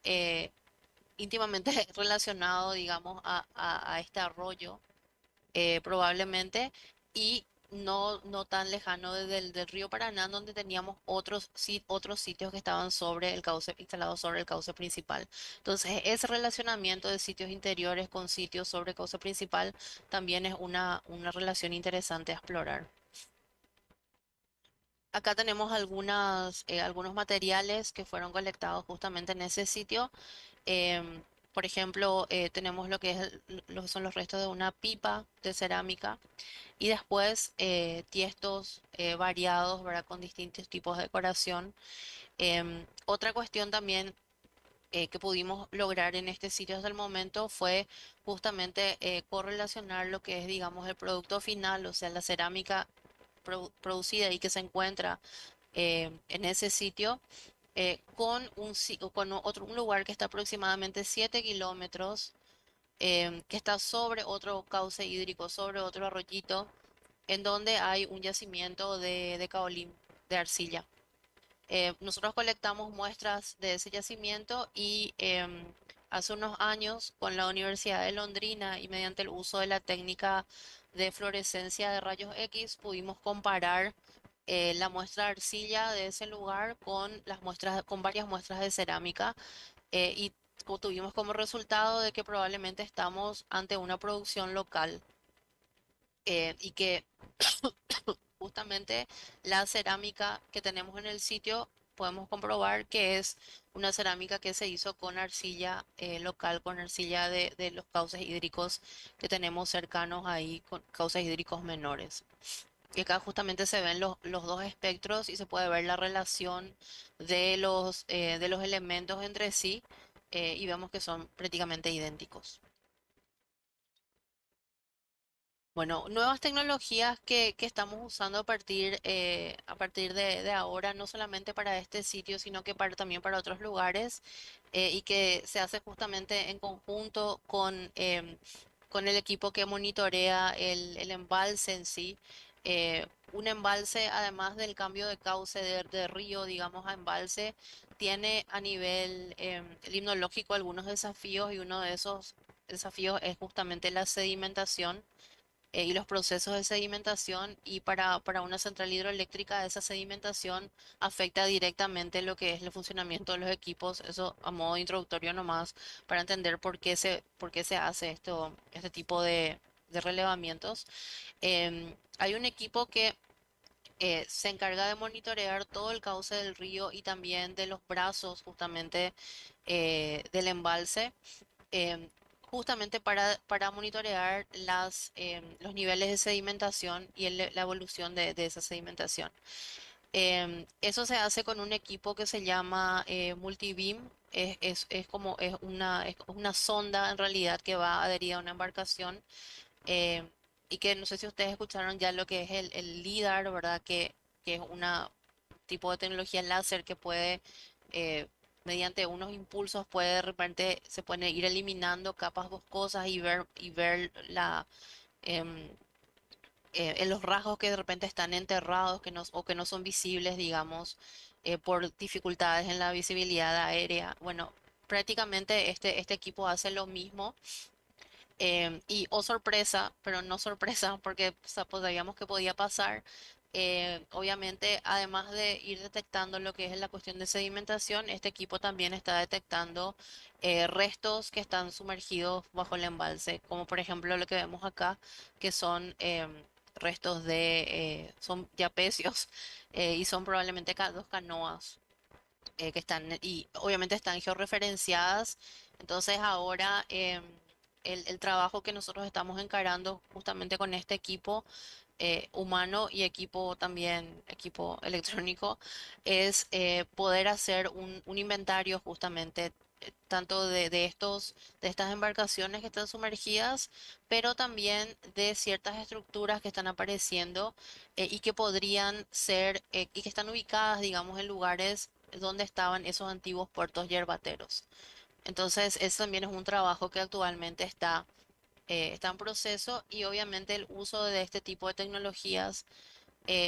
íntimamente relacionado, digamos, a este arroyo, probablemente, y no tan lejano del río Paraná, donde teníamos otros sitios que estaban sobre el cauce, instalados sobre el cauce principal. Entonces, ese relacionamiento de sitios interiores con sitios sobre el cauce principal también es una relación interesante a explorar. Acá tenemos algunos materiales que fueron colectados justamente en ese sitio. Por ejemplo, tenemos lo que lo que son los restos de una pipa de cerámica y después tiestos variados, ¿verdad? Con distintos tipos de decoración. Otra cuestión también que pudimos lograr en este sitio hasta el momento fue justamente correlacionar lo que es, digamos, el producto final, o sea, la cerámica producida y que se encuentra en ese sitio con un lugar que está aproximadamente 7 kilómetros, que está sobre otro cauce hídrico, sobre otro arroyito, en donde hay un yacimiento de caolín, de arcilla. Nosotros colectamos muestras de ese yacimiento y hace unos años con la Universidad de Londrina y mediante el uso de la técnica de fluorescencia de rayos X pudimos comparar la muestra de arcilla de ese lugar con con varias muestras de cerámica, y tuvimos como resultado de que probablemente estamos ante una producción local y que justamente la cerámica que tenemos en el sitio podemos comprobar que es una cerámica que se hizo con arcilla local, con arcilla de los cauces hídricos que tenemos cercanos ahí, con cauces hídricos menores. Y acá justamente se ven los dos espectros y se puede ver la relación de los elementos entre sí y vemos que son prácticamente idénticos. Bueno, nuevas tecnologías que estamos usando a partir de ahora, no solamente para este sitio, sino que también para otros lugares, y que se hace justamente en conjunto con el equipo que monitorea el embalse en sí. Un embalse, además del cambio de cauce de río, digamos, a embalse, tiene a nivel limnológico algunos desafíos y uno de esos desafíos es justamente la sedimentación y los procesos de sedimentación y para una central hidroeléctrica esa sedimentación afecta directamente lo que es el funcionamiento de los equipos, eso a modo introductorio nomás, para entender por qué se hace este tipo de relevamientos. Hay un equipo que se encarga de monitorear todo el cauce del río y también de los brazos justamente del embalse em, justamente para monitorear los niveles de sedimentación y la evolución de esa sedimentación. Eso se hace con un equipo que se llama Multibeam. Es una sonda en realidad que va adherida a una embarcación em, y que no sé si ustedes escucharon ya lo que es el LIDAR, ¿verdad? Que es una tipo de tecnología láser que puede, eh, mediante unos impulsos, puede de repente, se pueden ir eliminando capas boscosas y ver em, en los rasgos que de repente están enterrados o que no son visibles, digamos, por dificultades en la visibilidad aérea. Bueno, prácticamente este equipo hace lo mismo y oh sorpresa, pero no sorpresa porque sabíamos que podía pasar. Obviamente, además de ir detectando lo que es la cuestión de sedimentación, este equipo también está detectando restos que están sumergidos bajo el embalse, como por ejemplo lo que vemos acá, que son restos son yapesios y son probablemente dos canoas que están, y obviamente están georreferenciadas. Entonces ahora el trabajo que nosotros estamos encarando justamente con este equipo humano y equipo también, equipo electrónico, es poder hacer un inventario justamente tanto de estas embarcaciones que están sumergidas, pero también de ciertas estructuras que están apareciendo y que podrían ser y que están ubicadas, digamos, en lugares donde estaban esos antiguos puertos yerbateros. Entonces, eso también es un trabajo que actualmente está en proceso y obviamente el uso de este tipo de tecnologías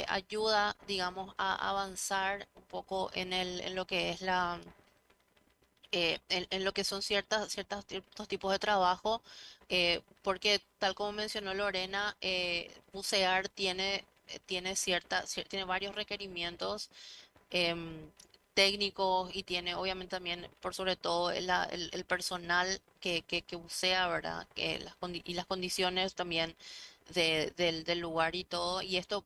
ayuda, digamos, a avanzar un poco en lo que es en lo que son ciertos tipos de trabajo, porque tal como mencionó Lorena, bucear tiene varios requerimientos em, técnicos y tiene obviamente también, por sobre todo, el personal que bucea, ¿verdad? Y las condiciones también del lugar y todo. Y esto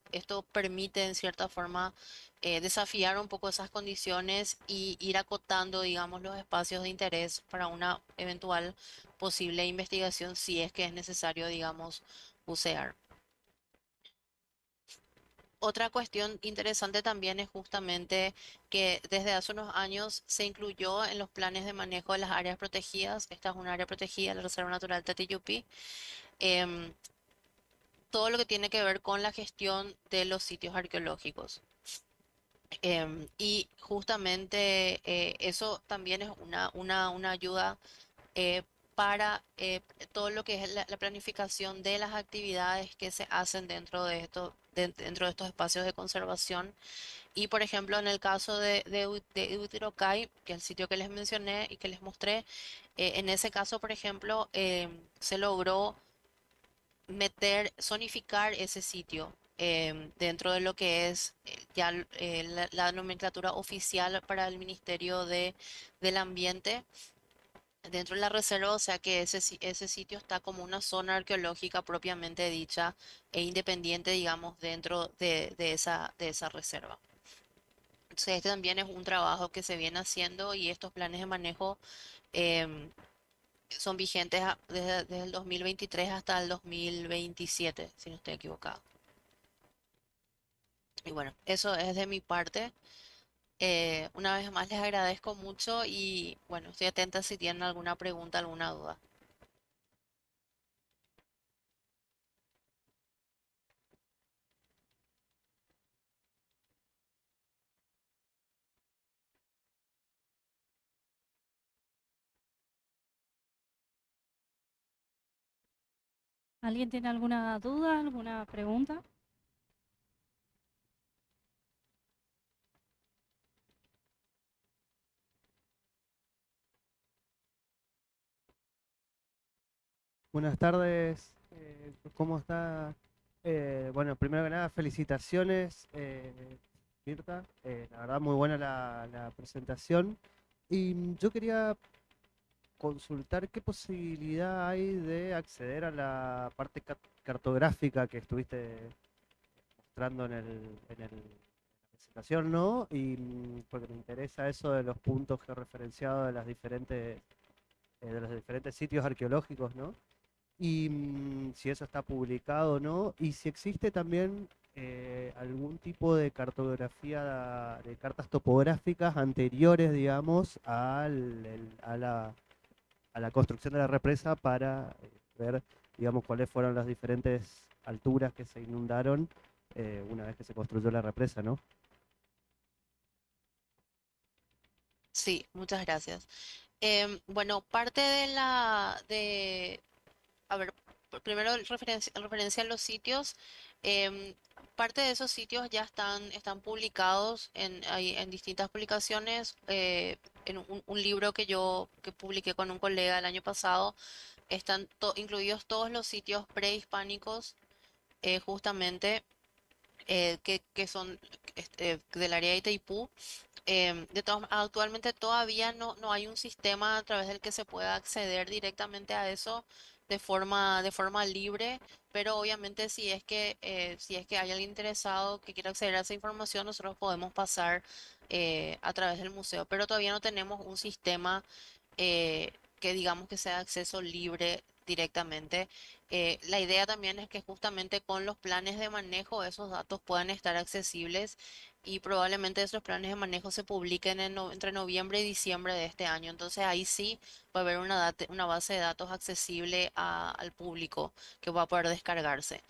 permite, en cierta forma, desafiar un poco esas condiciones y ir acotando, digamos, los espacios de interés para una eventual posible investigación si es que es necesario, digamos, bucear. Otra cuestión interesante también es justamente que desde hace unos años se incluyó en los planes de manejo de las áreas protegidas. Esta es un área protegida, la Reserva Natural Tateyupi. em, Todo lo que tiene que ver con la gestión de los sitios arqueológicos. Y justamente eso también es una ayuda eh, para todo lo que es la planificación de las actividades que se hacen dentro de estos espacios de conservación. Y por ejemplo, en el caso de Utirocay, que es el sitio que les mencioné y que les mostré, en ese caso, por ejemplo, se logró zonificar ese sitio dentro de lo que es ya la nomenclatura oficial para el Ministerio del Ambiente. dentro de la reserva, o sea que ese sitio está como una zona arqueológica propiamente dicha e independiente, digamos, dentro de esa reserva. Entonces, este también es un trabajo que se viene haciendo y estos planes de manejo em, son vigentes desde el 2023 hasta el 2027, si no estoy equivocado. Y bueno, eso es de mi parte. Una vez más les agradezco mucho y bueno, estoy atenta si tienen alguna pregunta, alguna duda. ¿Alguien tiene alguna duda, alguna pregunta? Buenas tardes, ¿cómo está? Bueno, primero que nada, felicitaciones, Mirta. La verdad, muy buena la presentación. Y yo quería consultar qué posibilidad hay de acceder a la parte cartográfica que estuviste mostrando en la presentación, ¿no? Y porque me interesa eso de los puntos georreferenciados de los diferentes sitios arqueológicos, ¿no? Y si eso está publicado o no, y si existe también algún tipo de cartografía, de cartas topográficas anteriores, digamos, a la construcción de la represa para ver, digamos, cuáles fueron las diferentes alturas que se inundaron una vez que se construyó la represa, ¿no? Sí, muchas gracias. Bueno, parte a ver, primero en referencia a los sitios, em, parte de esos sitios ya están publicados en distintas publicaciones. En un libro que publiqué con un colega el año pasado, están incluidos todos los sitios prehispánicos, justamente, que son del área de Itaipú. Actualmente todavía no hay un sistema a través del que se pueda acceder directamente a eso de forma libre, pero obviamente si es que hay alguien interesado que quiera acceder a esa información, nosotros podemos pasar a través del museo, pero todavía no tenemos un sistema que digamos que sea de acceso libre directamente. La idea también es que justamente con los planes de manejo esos datos puedan estar accesibles y probablemente esos planes de manejo se publiquen entre noviembre y diciembre de este año. Entonces ahí sí va a haber una base de datos accesible al público que va a poder descargarse.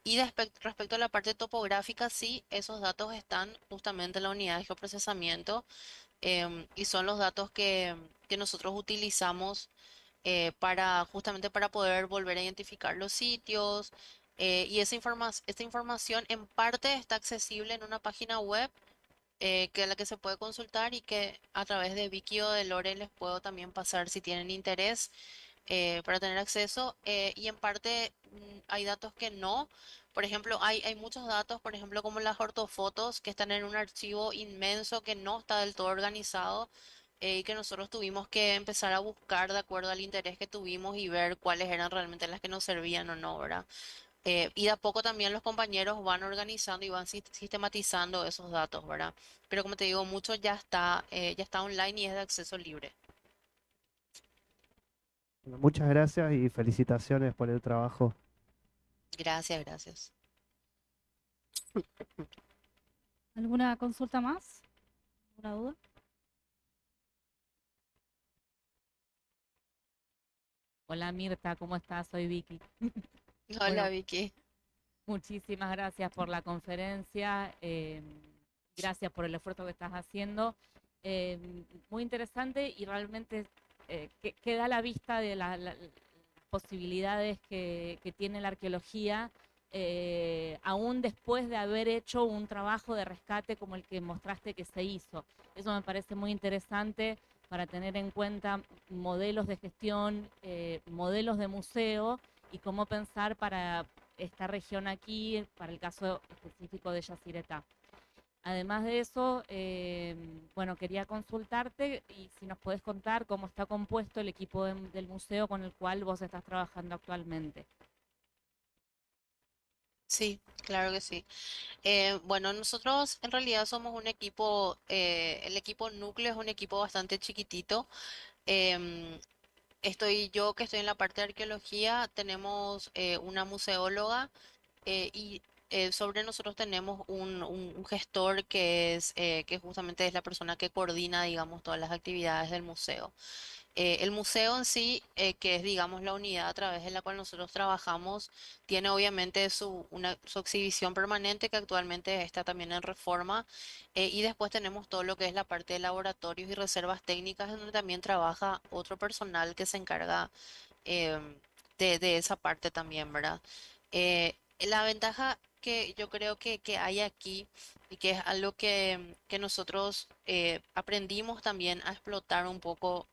Y respecto a la parte topográfica, sí, esos datos están justamente en la unidad de geoprocesamiento, y son los datos que nosotros utilizamos justamente para poder volver a identificar los sitios. Y esta información en parte está accesible en una página web, que es la que se puede consultar y que a través de Wiki o de Lore les puedo también pasar si tienen interés para tener acceso. Y en parte hay datos que no. Por ejemplo, hay muchos datos, por ejemplo, como las ortofotos, que están en un archivo inmenso que no está del todo organizado, y que nosotros tuvimos que empezar a buscar de acuerdo al interés que tuvimos y ver cuáles eran realmente las que nos servían o no, ¿verdad? Y de a poco también los compañeros van organizando y van sistematizando esos datos, ¿verdad? Pero como te digo, mucho ya está online y es de acceso libre. Bueno, muchas gracias y felicitaciones por el trabajo. Gracias, gracias. ¿Alguna consulta más? ¿Alguna duda? Hola Mirta, ¿cómo estás? Soy Vicky. Hola, Bueno, Vicky. muchísimas gracias por la conferencia, gracias por el esfuerzo que estás haciendo. Muy interesante y realmente que da la vista de las posibilidades que tiene la arqueología, aún después de haber hecho un trabajo de rescate como el que mostraste que se hizo. Eso me parece muy interesante para tener en cuenta modelos de gestión, modelos de museo y cómo pensar para esta región aquí, para el caso específico de Yacyretá. Además de eso, bueno, quería consultarte y si nos podés contar cómo está compuesto el equipo del museo con el cual vos estás trabajando actualmente. Sí, claro que sí. Bueno, nosotros en realidad somos un equipo, el equipo núcleo es un equipo bastante chiquitito. Em, Estoy yo que estoy en la parte de arqueología, tenemos una museóloga y sobre nosotros tenemos un gestor que justamente es la persona que coordina, digamos, todas las actividades del museo. El museo en sí, que es, digamos, la unidad a través de la cual nosotros trabajamos, tiene obviamente su exhibición permanente que actualmente está también en reforma. Y después tenemos todo lo que es la parte de laboratorios y reservas técnicas, en donde también trabaja otro personal que se encarga em, de esa parte también, ¿verdad? La ventaja que yo creo que hay aquí y que es algo que nosotros aprendimos también a explotar un poco,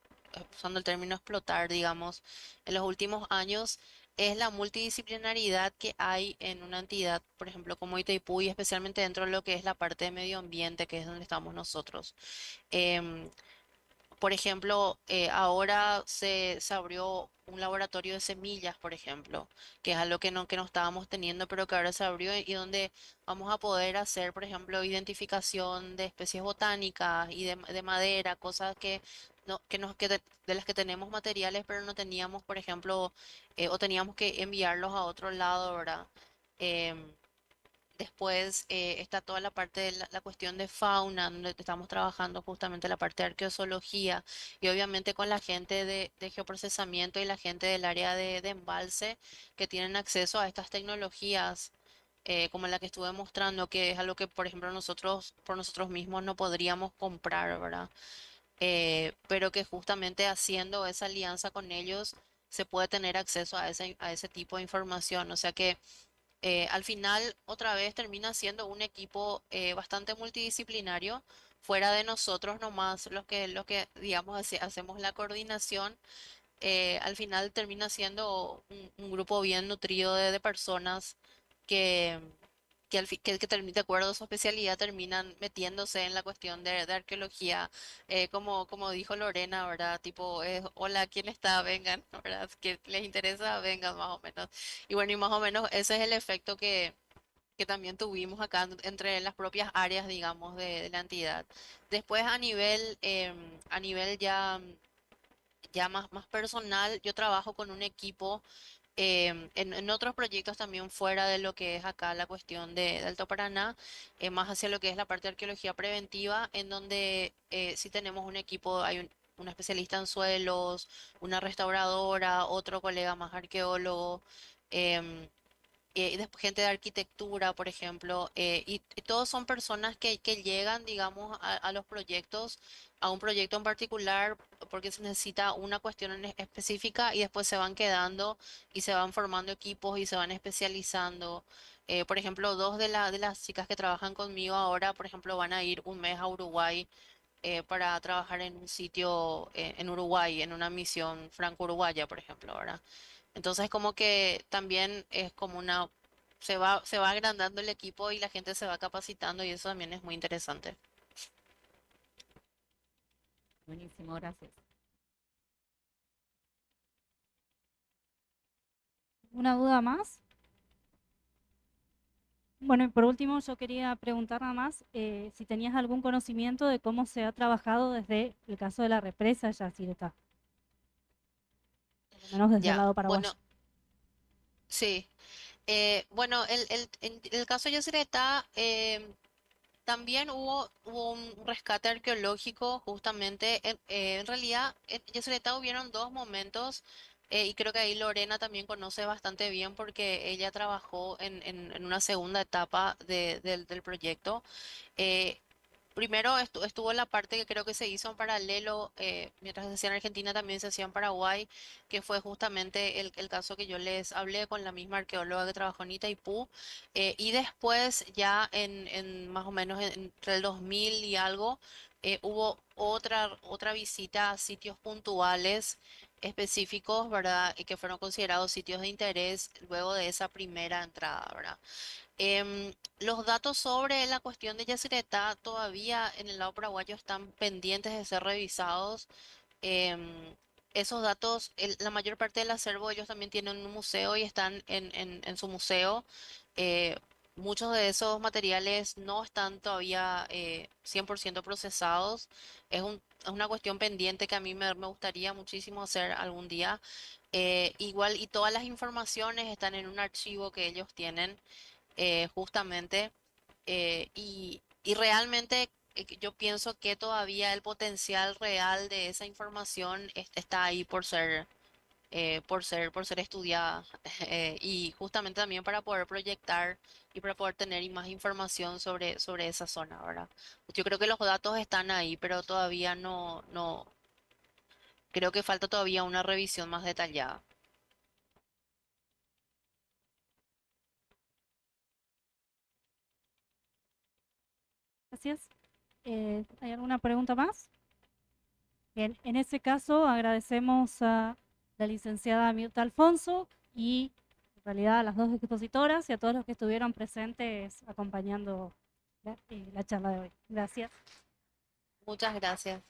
usando el término explotar, digamos, en los últimos años, es la multidisciplinaridad que hay en una entidad, por ejemplo, como Itaipú, y especialmente dentro de lo que es la parte de medio ambiente, que es donde estamos nosotros. Em, por ejemplo, ahora se abrió un laboratorio de semillas, por ejemplo, que es algo que no estábamos teniendo, pero que ahora se abrió y donde vamos a poder hacer, por ejemplo, identificación de especies botánicas y de madera, cosas que, no, que, nos, que de las que tenemos materiales, pero no teníamos, por ejemplo, o teníamos que enviarlos a otro lado, ¿verdad? Em, Después está toda la parte de la cuestión de fauna, donde estamos trabajando justamente la parte de arqueozoología y obviamente con la gente de geoprocesamiento y la gente del área de embalse que tienen acceso a estas tecnologías, como la que estuve mostrando, que es algo que, por ejemplo, nosotros por nosotros mismos no podríamos comprar, ¿verdad? Pero que justamente haciendo esa alianza con ellos se puede tener acceso a ese tipo de información. O sea que al final, otra vez termina siendo un equipo bastante multidisciplinario, fuera de nosotros nomás, los que digamos, hacemos la coordinación. Al final termina siendo un grupo bien nutrido de personas que, de acuerdo a su especialidad, terminan metiéndose en la cuestión de arqueología, como dijo Lorena, ¿verdad? Tipo, hola, ¿quién está? Vengan, ¿verdad? Que les interesa, vengan más o menos. Y bueno, y más o menos ese es el efecto que también tuvimos acá entre las propias áreas, digamos, de la entidad. Después a nivel ya más personal, yo trabajo con un equipo en otros proyectos también fuera de lo que es acá la cuestión de Alto Paraná, más hacia lo que es la parte de arqueología preventiva, en donde sí tenemos un equipo, una especialista en suelos, una restauradora, otro colega más arqueólogo. em, y después gente de arquitectura, por ejemplo, y todos son personas que llegan, digamos, a los proyectos, a un proyecto en particular, porque se necesita una cuestión específica y después se van quedando y se van formando equipos y se van especializando. Por ejemplo, dos de las chicas que trabajan conmigo ahora, por ejemplo, van a ir un mes a Uruguay para trabajar en un sitio en Uruguay, en una misión franco-uruguaya, por ejemplo, ¿verdad? Entonces como que también es como se va agrandando el equipo y la gente se va capacitando y eso también es muy interesante. Buenísimo, gracias. ¿Una duda más? Bueno, y por último yo quería preguntar nada más si tenías algún conocimiento de cómo se ha trabajado desde el caso de la represa de Yacyretá, por lo menos desde el Ya, lado bueno, paraguayo. sí. Bueno, en el caso de Yacyretá, también hubo un rescate arqueológico justamente. En realidad, en Yacyretá hubieron dos momentos y creo que ahí Lorena también conoce bastante bien porque ella trabajó en una segunda etapa del proyecto. Eh, Primero estuvo la parte que creo que se hizo en paralelo, mientras se hacía en Argentina también se hacía en Paraguay, que fue justamente el caso que yo les hablé con la misma arqueóloga que trabajó en Itaipú. Y después ya en más o menos entre el 2000 y algo, hubo otra visita a sitios puntuales específicos, ¿verdad? Y que fueron considerados sitios de interés luego de esa primera entrada, ¿verdad? Los datos sobre la cuestión de Yacyretá todavía en el lado paraguayo están pendientes de ser revisados. Em, Esos datos, la mayor parte del acervo, ellos también tienen un museo y están en su museo. Eh, Muchos de esos materiales no están todavía 100% procesados. Es una cuestión pendiente que a mí me gustaría muchísimo hacer algún día. Igual, y todas las informaciones están en un archivo que ellos tienen justamente. Y realmente yo pienso que todavía el potencial real de esa información está ahí por ser estudiada y justamente también para poder proyectar y para poder tener más información sobre esa zona, ¿verdad? Yo creo que los datos están ahí, pero todavía no, creo que falta todavía una revisión más detallada. Gracias. ¿Hay alguna pregunta más? Bien, en ese caso agradecemos a la licenciada Mirta Alfonso y en realidad a las dos expositoras y a todos los que estuvieron presentes acompañando la charla de hoy. Gracias. Muchas gracias.